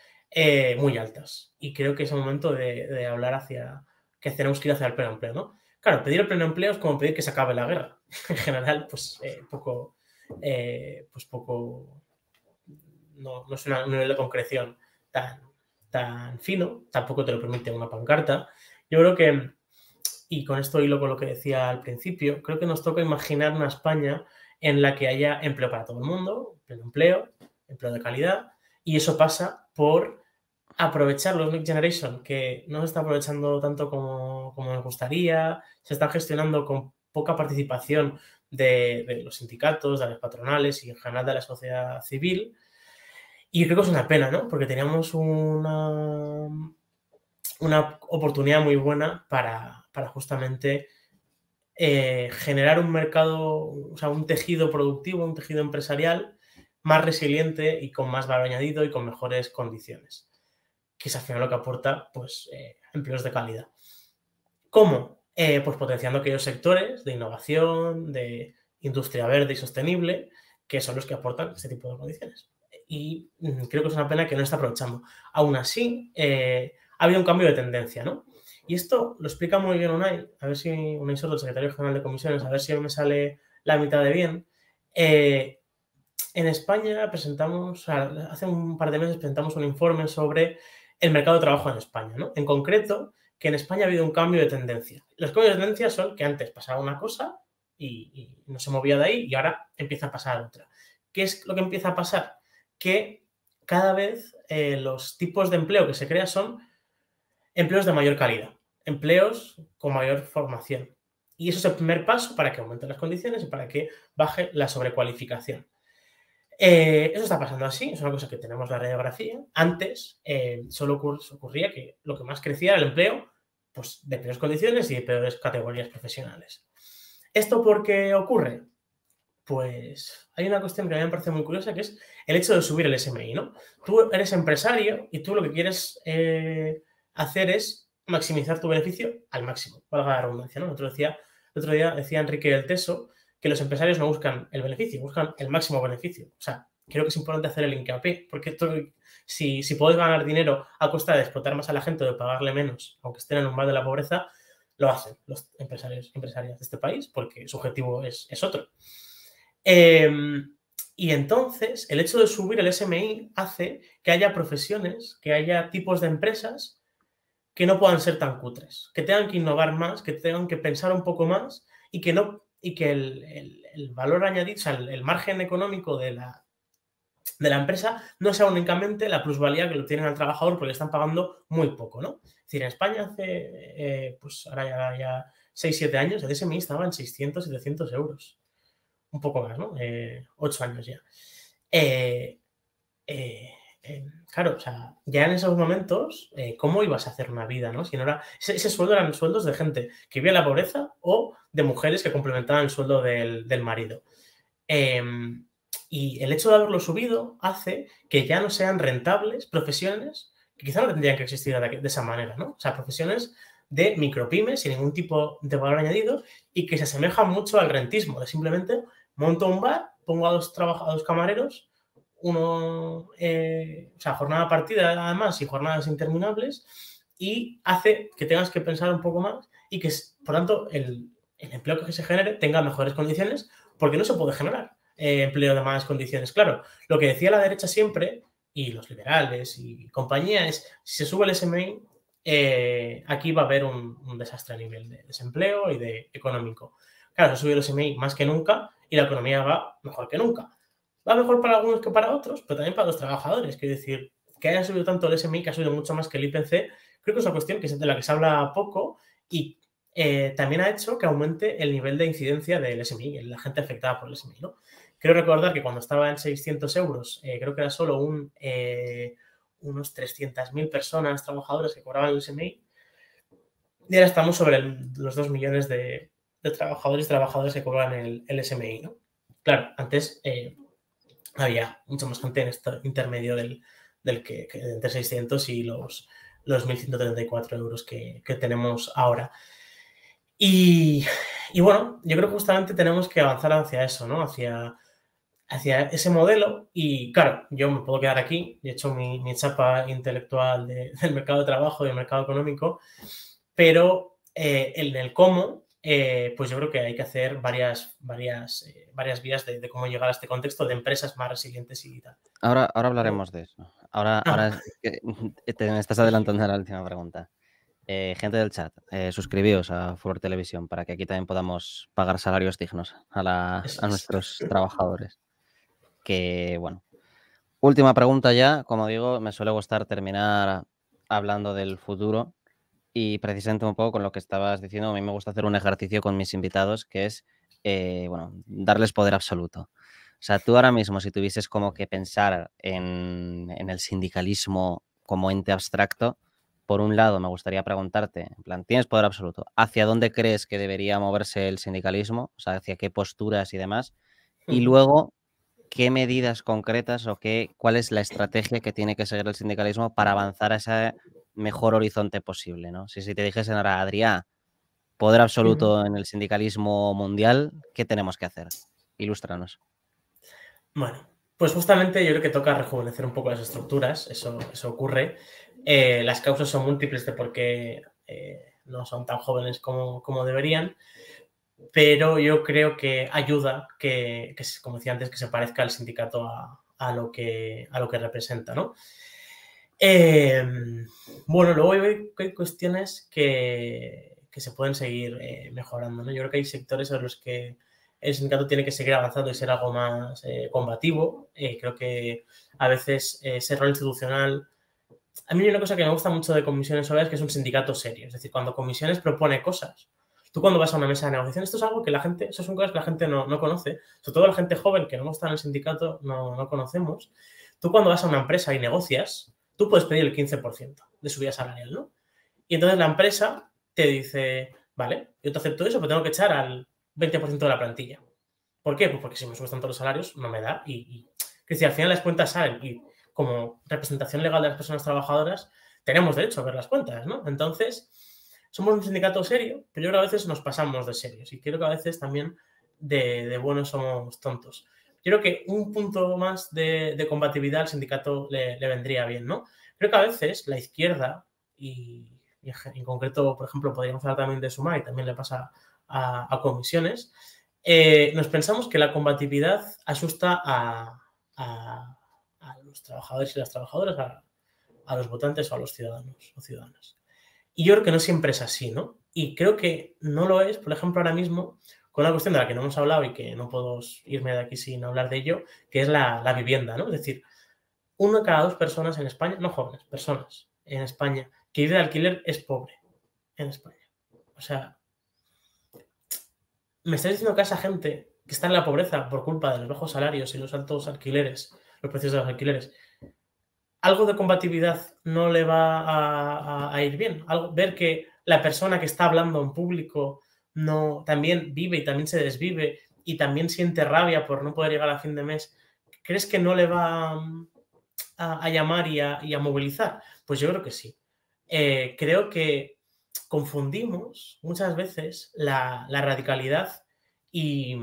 muy altas. Y creo que es el momento de hablar hacia que tenemos que ir hacia el pleno empleo, ¿no? Claro, pedir el pleno empleo es como pedir que se acabe la guerra. En general, pues poco, no es un nivel de concreción tan fino, tampoco te lo permite una pancarta. Yo creo que, y con esto hilo con lo que decía al principio, creo que nos toca imaginar una España en la que haya empleo para todo el mundo, pleno empleo de calidad, y eso pasa por aprovechar los Next Generation, que no se está aprovechando tanto como nos gustaría, se están gestionando con poca participación de los sindicatos, de las patronales y en general de la sociedad civil. Y creo que es una pena, ¿no? Porque teníamos una oportunidad muy buena para justamente generar un mercado, o sea, un tejido productivo, un tejido empresarial más resiliente y con más valor añadido y con mejores condiciones, que es al final lo que aporta pues, empleos de calidad. ¿Cómo? Pues potenciando aquellos sectores de innovación, de industria verde y sostenible, que son los que aportan este tipo de condiciones. Y creo que es una pena que no está aprovechando. Aún así, ha habido un cambio de tendencia, ¿no? Y esto lo explica muy bien Unai, a ver si Unai Soto, el secretario general de comisiones, a ver si me sale la mitad de bien. En España presentamos, o sea, hace un par de meses presentamos un informe sobre el mercado de trabajo en España, ¿no? En concreto, que en España ha habido un cambio de tendencia. Los cambios de tendencia son que antes pasaba una cosa y no se movía de ahí y ahora empieza a pasar otra. ¿Qué es lo que empieza a pasar? Que cada vez los tipos de empleo que se crean son empleos de mayor calidad, empleos con mayor formación. Y eso es el primer paso para que aumenten las condiciones y para que baje la sobrecualificación. Eso está pasando así, es una cosa que tenemos la radiografía. Antes solo ocurría que lo que más crecía era el empleo pues, de peores condiciones y de peores categorías profesionales. ¿Esto por qué ocurre? Pues hay una cuestión que a mí me parece muy curiosa, que es el hecho de subir el SMI, ¿no? Tú eres empresario y tú lo que quieres hacer es maximizar tu beneficio al máximo, valga la redundancia, ¿no? El otro día decía Enrique del Teso que los empresarios no buscan el beneficio, buscan el máximo beneficio. O sea, creo que es importante hacer el hincapié, porque si puedes ganar dinero a costa de explotar más a la gente o de pagarle menos, aunque estén en un umbral de la pobreza, lo hacen los empresarias de este país, porque su objetivo es otro. Y entonces, el hecho de subir el SMI hace que haya profesiones, que haya tipos de empresas que no puedan ser tan cutres, que tengan que innovar más, que tengan que pensar un poco más y que el valor añadido, o sea, el margen económico de la empresa no sea únicamente la plusvalía que lo tienen al trabajador porque le están pagando muy poco, ¿no? Es decir, en España hace, pues ahora ya 6-7 años, el SMI estaba en 600-700 euros. Un poco más, ¿no? 8 años ya. Claro, o sea, ya en esos momentos, ¿cómo ibas a hacer una vida, no? Si no era, ese sueldo eran sueldos de gente que vivía en la pobreza o de mujeres que complementaban el sueldo del marido. Y el hecho de haberlo subido hace que ya no sean rentables profesiones que quizá no tendrían que existir de esa manera, ¿no? O sea, profesiones de micropymes sin ningún tipo de valor añadido y que se asemejan mucho al rentismo, de simplemente monto un bar, pongo a dos camareros, o sea, jornada partida además y jornadas interminables y hace que tengas que pensar un poco más y que, por tanto, el empleo que se genere tenga mejores condiciones porque no se puede generar empleo de malas condiciones. Claro, lo que decía la derecha siempre, y los liberales y compañía, es si se sube el SMI, aquí va a haber un desastre a nivel de desempleo y de económico. Claro, se sube el SMI más que nunca y la economía va mejor que nunca. Va mejor para algunos que para otros, pero también para los trabajadores. Quiero decir, que haya subido tanto el SMI, que ha subido mucho más que el IPC, creo que es una cuestión de la que se habla poco y también ha hecho que aumente el nivel de incidencia del SMI, la gente afectada por el SMI, ¿no? Creo recordar que cuando estaba en 600 euros, creo que era solo unos 300.000 personas, trabajadores que cobraban el SMI, y ahora estamos sobre los 2 millones de trabajadores y trabajadoras que cobran el SMI, ¿no? Claro, antes había mucha más gente en este intermedio que entre 600 y los 1.134 euros que tenemos ahora. Y bueno, yo creo que justamente tenemos que avanzar hacia eso, ¿no? Hacia ese modelo y claro, yo me puedo quedar aquí, he hecho mi chapa intelectual del mercado de trabajo y del mercado económico, pero en el cómo, pues yo creo que hay que hacer varias vías de cómo llegar a este contexto de empresas más resilientes y tal. Ahora hablaremos de eso. Ahora Ah, es que me estás adelantando a la última pregunta. Gente del chat, suscribíos a Furor Televisión para que aquí también podamos pagar salarios dignos eso a es. nuestros trabajadores. Que bueno. Última pregunta ya. Como digo, me suele gustar terminar hablando del futuro y precisamente un poco con lo que estabas diciendo, a mí me gusta hacer un ejercicio con mis invitados que es, bueno, darles poder absoluto. O sea, tú ahora mismo, si tuvieses como que pensar en el sindicalismo como ente abstracto, por un lado me gustaría preguntarte, en plan, tienes poder absoluto, ¿hacia dónde crees que debería moverse el sindicalismo? O sea, ¿hacia qué posturas y demás? Y luego, ¿qué medidas concretas o cuál es la estrategia que tiene que seguir el sindicalismo para avanzar a ese mejor horizonte posible, ¿no? Si te dijesen ahora, Adrián, poder absoluto en el sindicalismo mundial, ¿qué tenemos que hacer? Ilústranos. Bueno, pues justamente yo creo que toca rejuvenecer un poco las estructuras, eso ocurre. Las causas son múltiples de por qué no son tan jóvenes como deberían, pero yo creo que ayuda que, como decía antes, que se parezca el sindicato a lo que representa, ¿no? Bueno, luego hay cuestiones que se pueden seguir mejorando, ¿no? Yo creo que hay sectores en los que el sindicato tiene que seguir avanzando y ser algo más combativo. Creo que a veces ese rol institucional... A mí hay una cosa que me gusta mucho de Comisiones Obreras, que es un sindicato serio. Es decir, cuando Comisiones propone cosas, tú cuando vas a una mesa de negociación, esto es algo que la gente, eso son cosas que la gente no conoce, sobre todo la gente joven que no está en el sindicato, no conocemos. Tú cuando vas a una empresa y negocias, tú puedes pedir el 15% de subida salarial, ¿no? Y entonces la empresa te dice, vale, yo te acepto eso, pero tengo que echar al 20% de la plantilla. ¿Por qué? Pues porque si me subes tanto los salarios, no me da. Que si al final las cuentas salen y como representación legal de las personas trabajadoras, tenemos derecho a ver las cuentas, ¿no? Entonces, somos un sindicato serio, pero yo creo que a veces nos pasamos de serios y creo que a veces también de buenos somos tontos. Yo creo que un punto más de combatividad al sindicato le vendría bien, ¿no? Creo que a veces la izquierda, y en concreto, por ejemplo, podríamos hablar también de Sumar y también le pasa a Comisiones, nos pensamos que la combatividad asusta a los trabajadores y las trabajadoras, a los votantes o a los ciudadanos o ciudadanas. Y yo creo que no siempre es así, ¿no? Y creo que no lo es, por ejemplo, ahora mismo, con una cuestión de la que no hemos hablado y que no puedo irme de aquí sin hablar de ello, que es la vivienda, ¿no? Es decir, una de cada dos personas en España, no jóvenes, personas en España, que vive de alquiler es pobre en España. O sea, me estás diciendo que a esa gente que está en la pobreza por culpa de los bajos salarios y los altos alquileres, los precios de los alquileres, algo de combatividad no le va a ir bien. Ver que la persona que está hablando en público también vive y también se desvive y también siente rabia por no poder llegar a fin de mes, ¿crees que no le va a llamar y a movilizar? Pues yo creo que sí. Creo que confundimos muchas veces la radicalidad y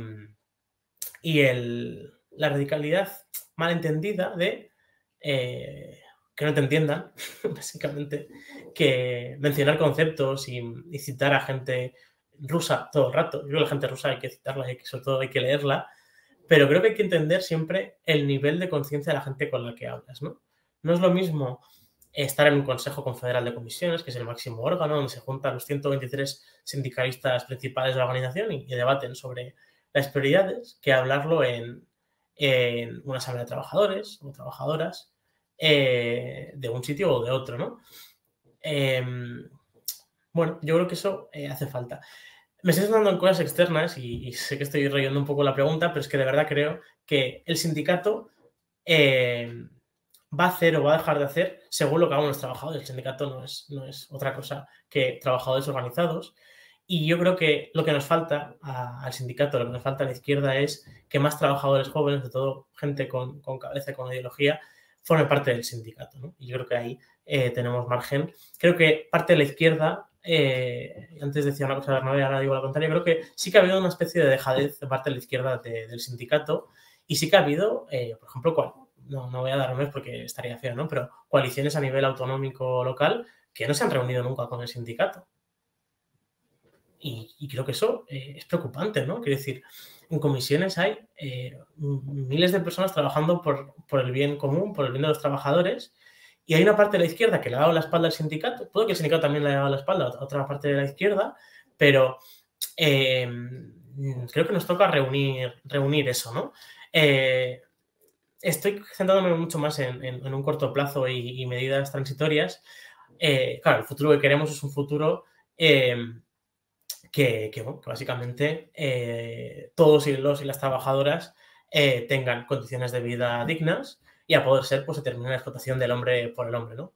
la radicalidad malentendida de que no te entiendan, básicamente, que mencionar conceptos y citar a gente rusa todo el rato. Yo creo que la gente rusa hay que citarla y sobre todo hay que leerla, pero creo que hay que entender siempre el nivel de conciencia de la gente con la que hablas, ¿no? No es lo mismo estar en un Consejo Confederal de Comisiones, que es el máximo órgano donde se juntan los 123 sindicalistas principales de la organización y debaten sobre las prioridades, que hablarlo en una asamblea de trabajadores o trabajadoras de un sitio o de otro, ¿no? Bueno, yo creo que eso hace falta. Me estoy centrando en cosas externas y sé que estoy reyendo un poco la pregunta, pero es que de verdad creo que el sindicato va a hacer o va a dejar de hacer según lo que hagan los trabajadores. El sindicato no es otra cosa que trabajadores organizados. Y yo creo que lo que nos falta al sindicato, lo que nos falta a la izquierda es que más trabajadores jóvenes, de todo gente con cabeza y con ideología, formen parte del sindicato, ¿no? Y yo creo que ahí tenemos margen. Creo que parte de la izquierda, antes decía una cosa Bernabé, ahora digo la contraria, creo que sí que ha habido una especie de dejadez de parte de la izquierda del sindicato y sí que ha habido, por ejemplo, no voy a dar nombres porque estaría feo, ¿no? Pero coaliciones a nivel autonómico local que no se han reunido nunca con el sindicato. Y creo que eso es preocupante, ¿no? Quiero decir, en comisiones hay miles de personas trabajando por el bien común, por el bien de los trabajadores, y hay una parte de la izquierda que le ha dado la espalda al sindicato. Puede que el sindicato también le haya dado la espalda a otra parte de la izquierda, pero creo que nos toca reunir eso, ¿no? Estoy centrándome mucho más en un corto plazo y medidas transitorias. Claro, el futuro que queremos es un futuro que básicamente todos los y las trabajadoras tengan condiciones de vida dignas y a poder ser, pues se termine la explotación del hombre por el hombre, ¿no?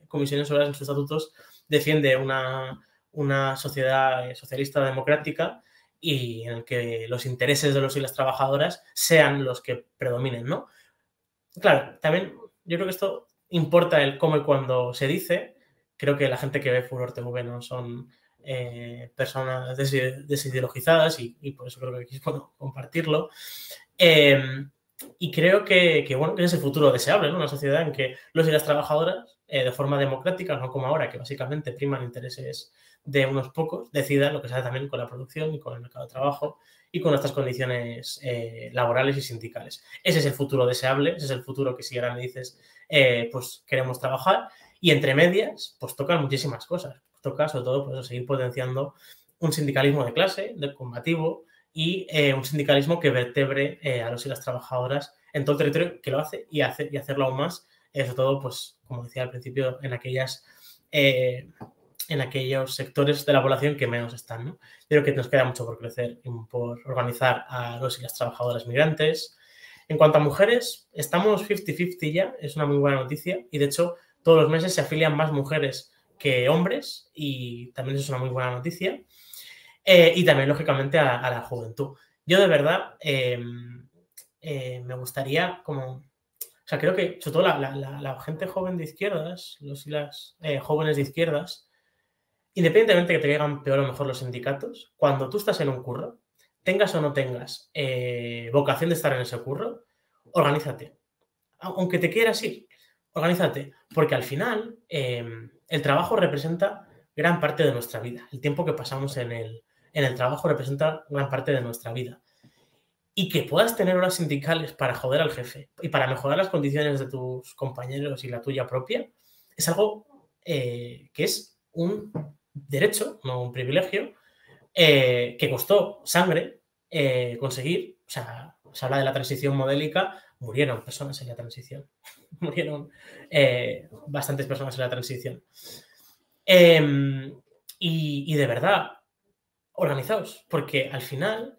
Comisiones Obreras en sus estatutos defiende una sociedad socialista democrática y en el que los intereses de los y las trabajadoras sean los que predominen, ¿no? Claro, también yo creo que esto importa el cómo y cuándo se dice. Creo que la gente que ve Furor TV no son personas desideologizadas y por eso creo que quise compartirlo. Y creo que bueno, que es el futuro deseable, ¿no? Una sociedad en que los y las trabajadoras, de forma democrática, no como ahora, que básicamente priman intereses de unos pocos, decidan lo que se hace también con la producción y con el mercado de trabajo y con nuestras condiciones laborales y sindicales. Ese es el futuro deseable, ese es el futuro que si ahora me dices, pues queremos trabajar. Y entre medias, pues tocan muchísimas cosas. Toca, sobre todo, pues, seguir potenciando un sindicalismo de clase, de combativo, y un sindicalismo que vertebre a los y las trabajadoras en todo el territorio, que lo hace y hacerlo aún más, sobre todo, pues, como decía al principio, en aquellos sectores de la población que menos están, ¿no? Creo que nos queda mucho por crecer y por organizar a los y las trabajadoras migrantes. En cuanto a mujeres, estamos 50-50 ya, es una muy buena noticia y de hecho todos los meses se afilian más mujeres que hombres y también es una muy buena noticia. Y también, lógicamente, a la juventud. Yo, de verdad, me gustaría como... O sea, creo que, sobre todo, la gente joven de izquierdas, los y las jóvenes de izquierdas, independientemente de que te caigan peor o mejor los sindicatos, cuando tú estás en un curro, tengas o no tengas vocación de estar en ese curro, organízate. Aunque te quieras ir, organízate. Porque al final, el trabajo representa gran parte de nuestra vida. El tiempo que pasamos en el trabajo representa gran parte de nuestra vida. Y que puedas tener horas sindicales para joder al jefe y para mejorar las condiciones de tus compañeros y la tuya propia, es algo que es un derecho, no un privilegio, que costó sangre conseguir. O sea, se habla de la transición modélica, murieron personas en la transición. Murieron bastantes personas en la transición. Y de verdad, organizaos, porque al final,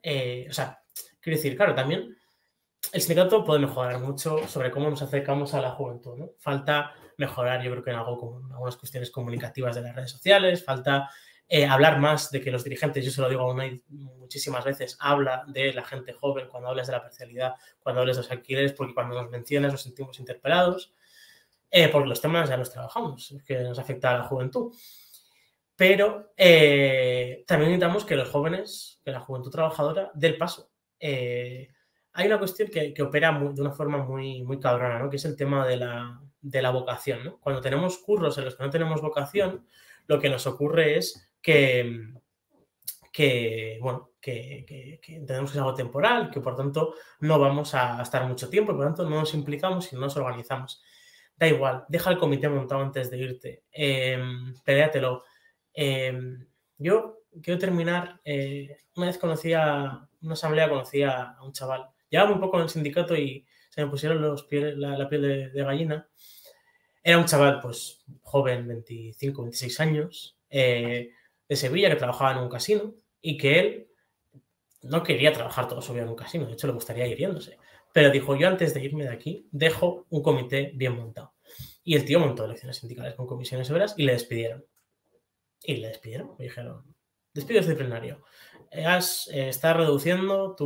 o sea, quiero decir, claro, también el sindicato puede mejorar mucho sobre cómo nos acercamos a la juventud, ¿no? Falta mejorar, yo creo que en algo como en algunas cuestiones comunicativas de las redes sociales, falta hablar más de que los dirigentes, yo se lo digo a Unai muchísimas veces, habla de la gente joven cuando hablas de la parcialidad, cuando hablas de los alquileres, porque cuando nos mencionas nos sentimos interpelados, porque los temas ya los trabajamos, que nos afecta a la juventud. Pero también necesitamos que los jóvenes, que la juventud trabajadora, dé el paso. Hay una cuestión que opera de una forma muy, muy cabrona, ¿no? Que es el tema de la vocación, ¿no? Cuando tenemos curros en los que no tenemos vocación, lo que nos ocurre es que entendemos que es algo temporal, que por tanto no vamos a estar mucho tiempo y por tanto no nos implicamos y no nos organizamos. Da igual, deja el comité montado antes de irte, peleátelo. Yo quiero terminar, una vez una asamblea conocí a un chaval, llevaba muy poco en el sindicato y se me pusieron la piel de gallina. Era un chaval, pues, joven, 25, 26 años, de Sevilla, que trabajaba en un casino y que él no quería trabajar todo su vida en un casino, de hecho le gustaría ir yéndose. Pero dijo, yo antes de irme de aquí, dejo un comité bien montado. Y el tío montó elecciones sindicales con comisiones obreras y le despidieron. Me dijeron, despido disciplinario. Estás reduciendo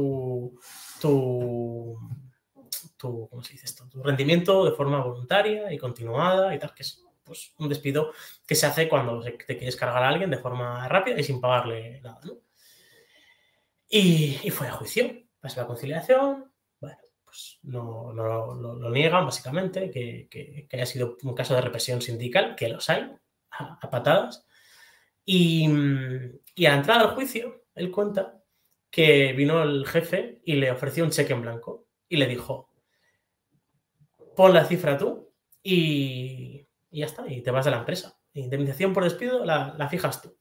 ¿cómo se dice esto? Tu rendimiento de forma voluntaria y continuada y tal, que es pues, un despido que se hace cuando te quieres cargar a alguien de forma rápida y sin pagarle nada, ¿no? Y fue a juicio, pasó la conciliación, bueno, pues no lo niegan básicamente, que haya sido un caso de represión sindical, que los hay, a patadas. Y a la entrada al juicio, él cuenta que vino el jefe y le ofreció un cheque en blanco y le dijo, pon la cifra tú y ya está, y te vas de la empresa. Indemnización por despido la fijas tú.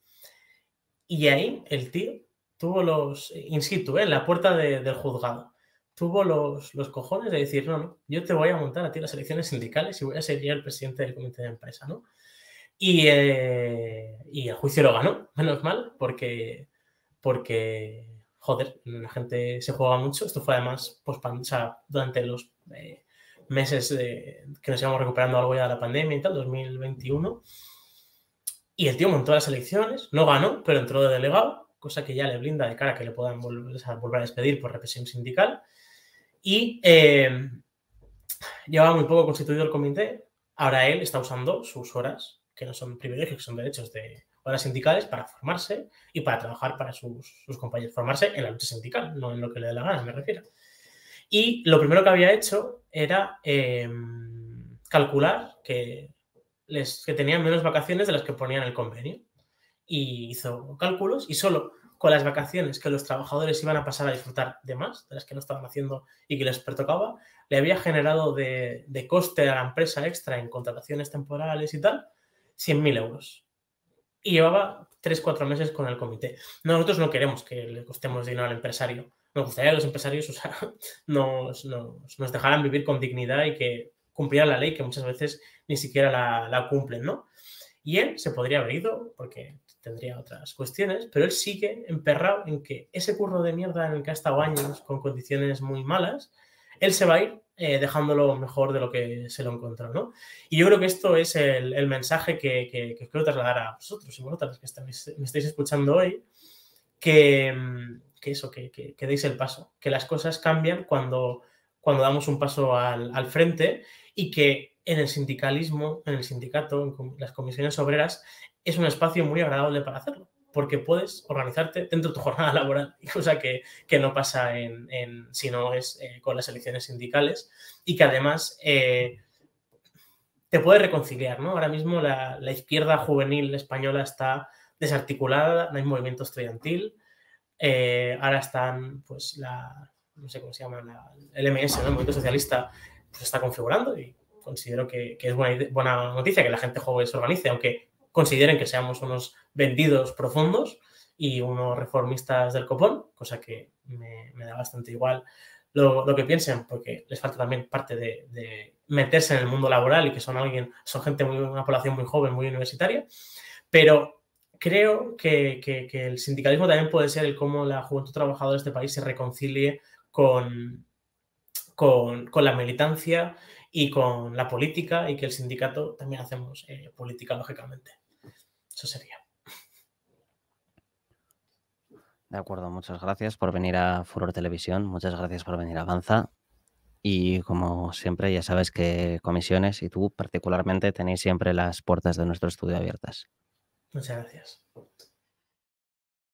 Y ahí el tío tuvo in situ, en la puerta del juzgado, tuvo los cojones de decir, no, yo te voy a montar a ti las elecciones sindicales y voy a ser yo el presidente del comité de empresa, ¿no? Y el juicio lo ganó, menos mal, porque joder, la gente se juega mucho. Esto fue además o sea, durante los meses que nos íbamos recuperando algo ya de la pandemia y tal, 2021. Y el tío montó las elecciones, no ganó, pero entró de delegado, cosa que ya le blinda de cara a que le puedan volver a despedir por represión sindical. Y llevaba muy poco constituido el comité. Ahora él está usando sus horas, que no son privilegios, que son derechos de horas sindicales, para formarse y para trabajar para sus compañeros. Formarse en la lucha sindical, no en lo que le dé la gana, me refiero. Y lo primero que había hecho era calcular que tenían menos vacaciones de las que ponían en el convenio. Y hizo cálculos y solo con las vacaciones que los trabajadores iban a pasar a disfrutar de más, de las que no estaban haciendo y que les pertocaba, le había generado de coste a la empresa extra en contrataciones temporales y tal, 100.000 euros. Y llevaba 3-4 meses con el comité. Nosotros no queremos que le costemos dinero al empresario. Nos gustaría que los empresarios, o sea, nos dejaran vivir con dignidad y que cumplieran la ley, que muchas veces ni siquiera la cumplen, ¿no? Y él se podría haber ido porque tendría otras cuestiones, pero él sigue emperrado en que ese curro de mierda en el que ha estado años con condiciones muy malas, él se va a ir dejándolo mejor de lo que se lo encontró, ¿no? Y yo creo que esto es el mensaje que os quiero trasladar a vosotros y vosotras que me estáis escuchando hoy, que deis el paso, que las cosas cambian cuando damos un paso al frente y que en el sindicalismo, en el sindicato, en las comisiones obreras, es un espacio muy agradable para hacerlo, porque puedes organizarte dentro de tu jornada laboral, cosa que no pasa si no es con las elecciones sindicales, y que además te puede reconciliar, ¿no? Ahora mismo la izquierda juvenil española está desarticulada, no hay movimiento estudiantil, ahora están, pues, no sé cómo se llama, el MS, ¿no? El movimiento socialista, pues está configurando y considero que es buena noticia que la gente joven se organice, aunque consideren que seamos unos vendidos profundos y unos reformistas del copón, cosa que me da bastante igual lo que piensen, porque les falta también parte de meterse en el mundo laboral y que son gente una población muy joven, muy universitaria, pero creo que el sindicalismo también puede ser el cómo la juventud trabajadora de este país se reconcilie con la militancia y con la política, y que el sindicato también hacemos política, lógicamente. Eso sería. De acuerdo, muchas gracias por venir a Furor Televisión, muchas gracias por venir a Avanza. Y como siempre, ya sabes que Comisiones y tú particularmente tenéis siempre las puertas de nuestro estudio abiertas. Muchas gracias.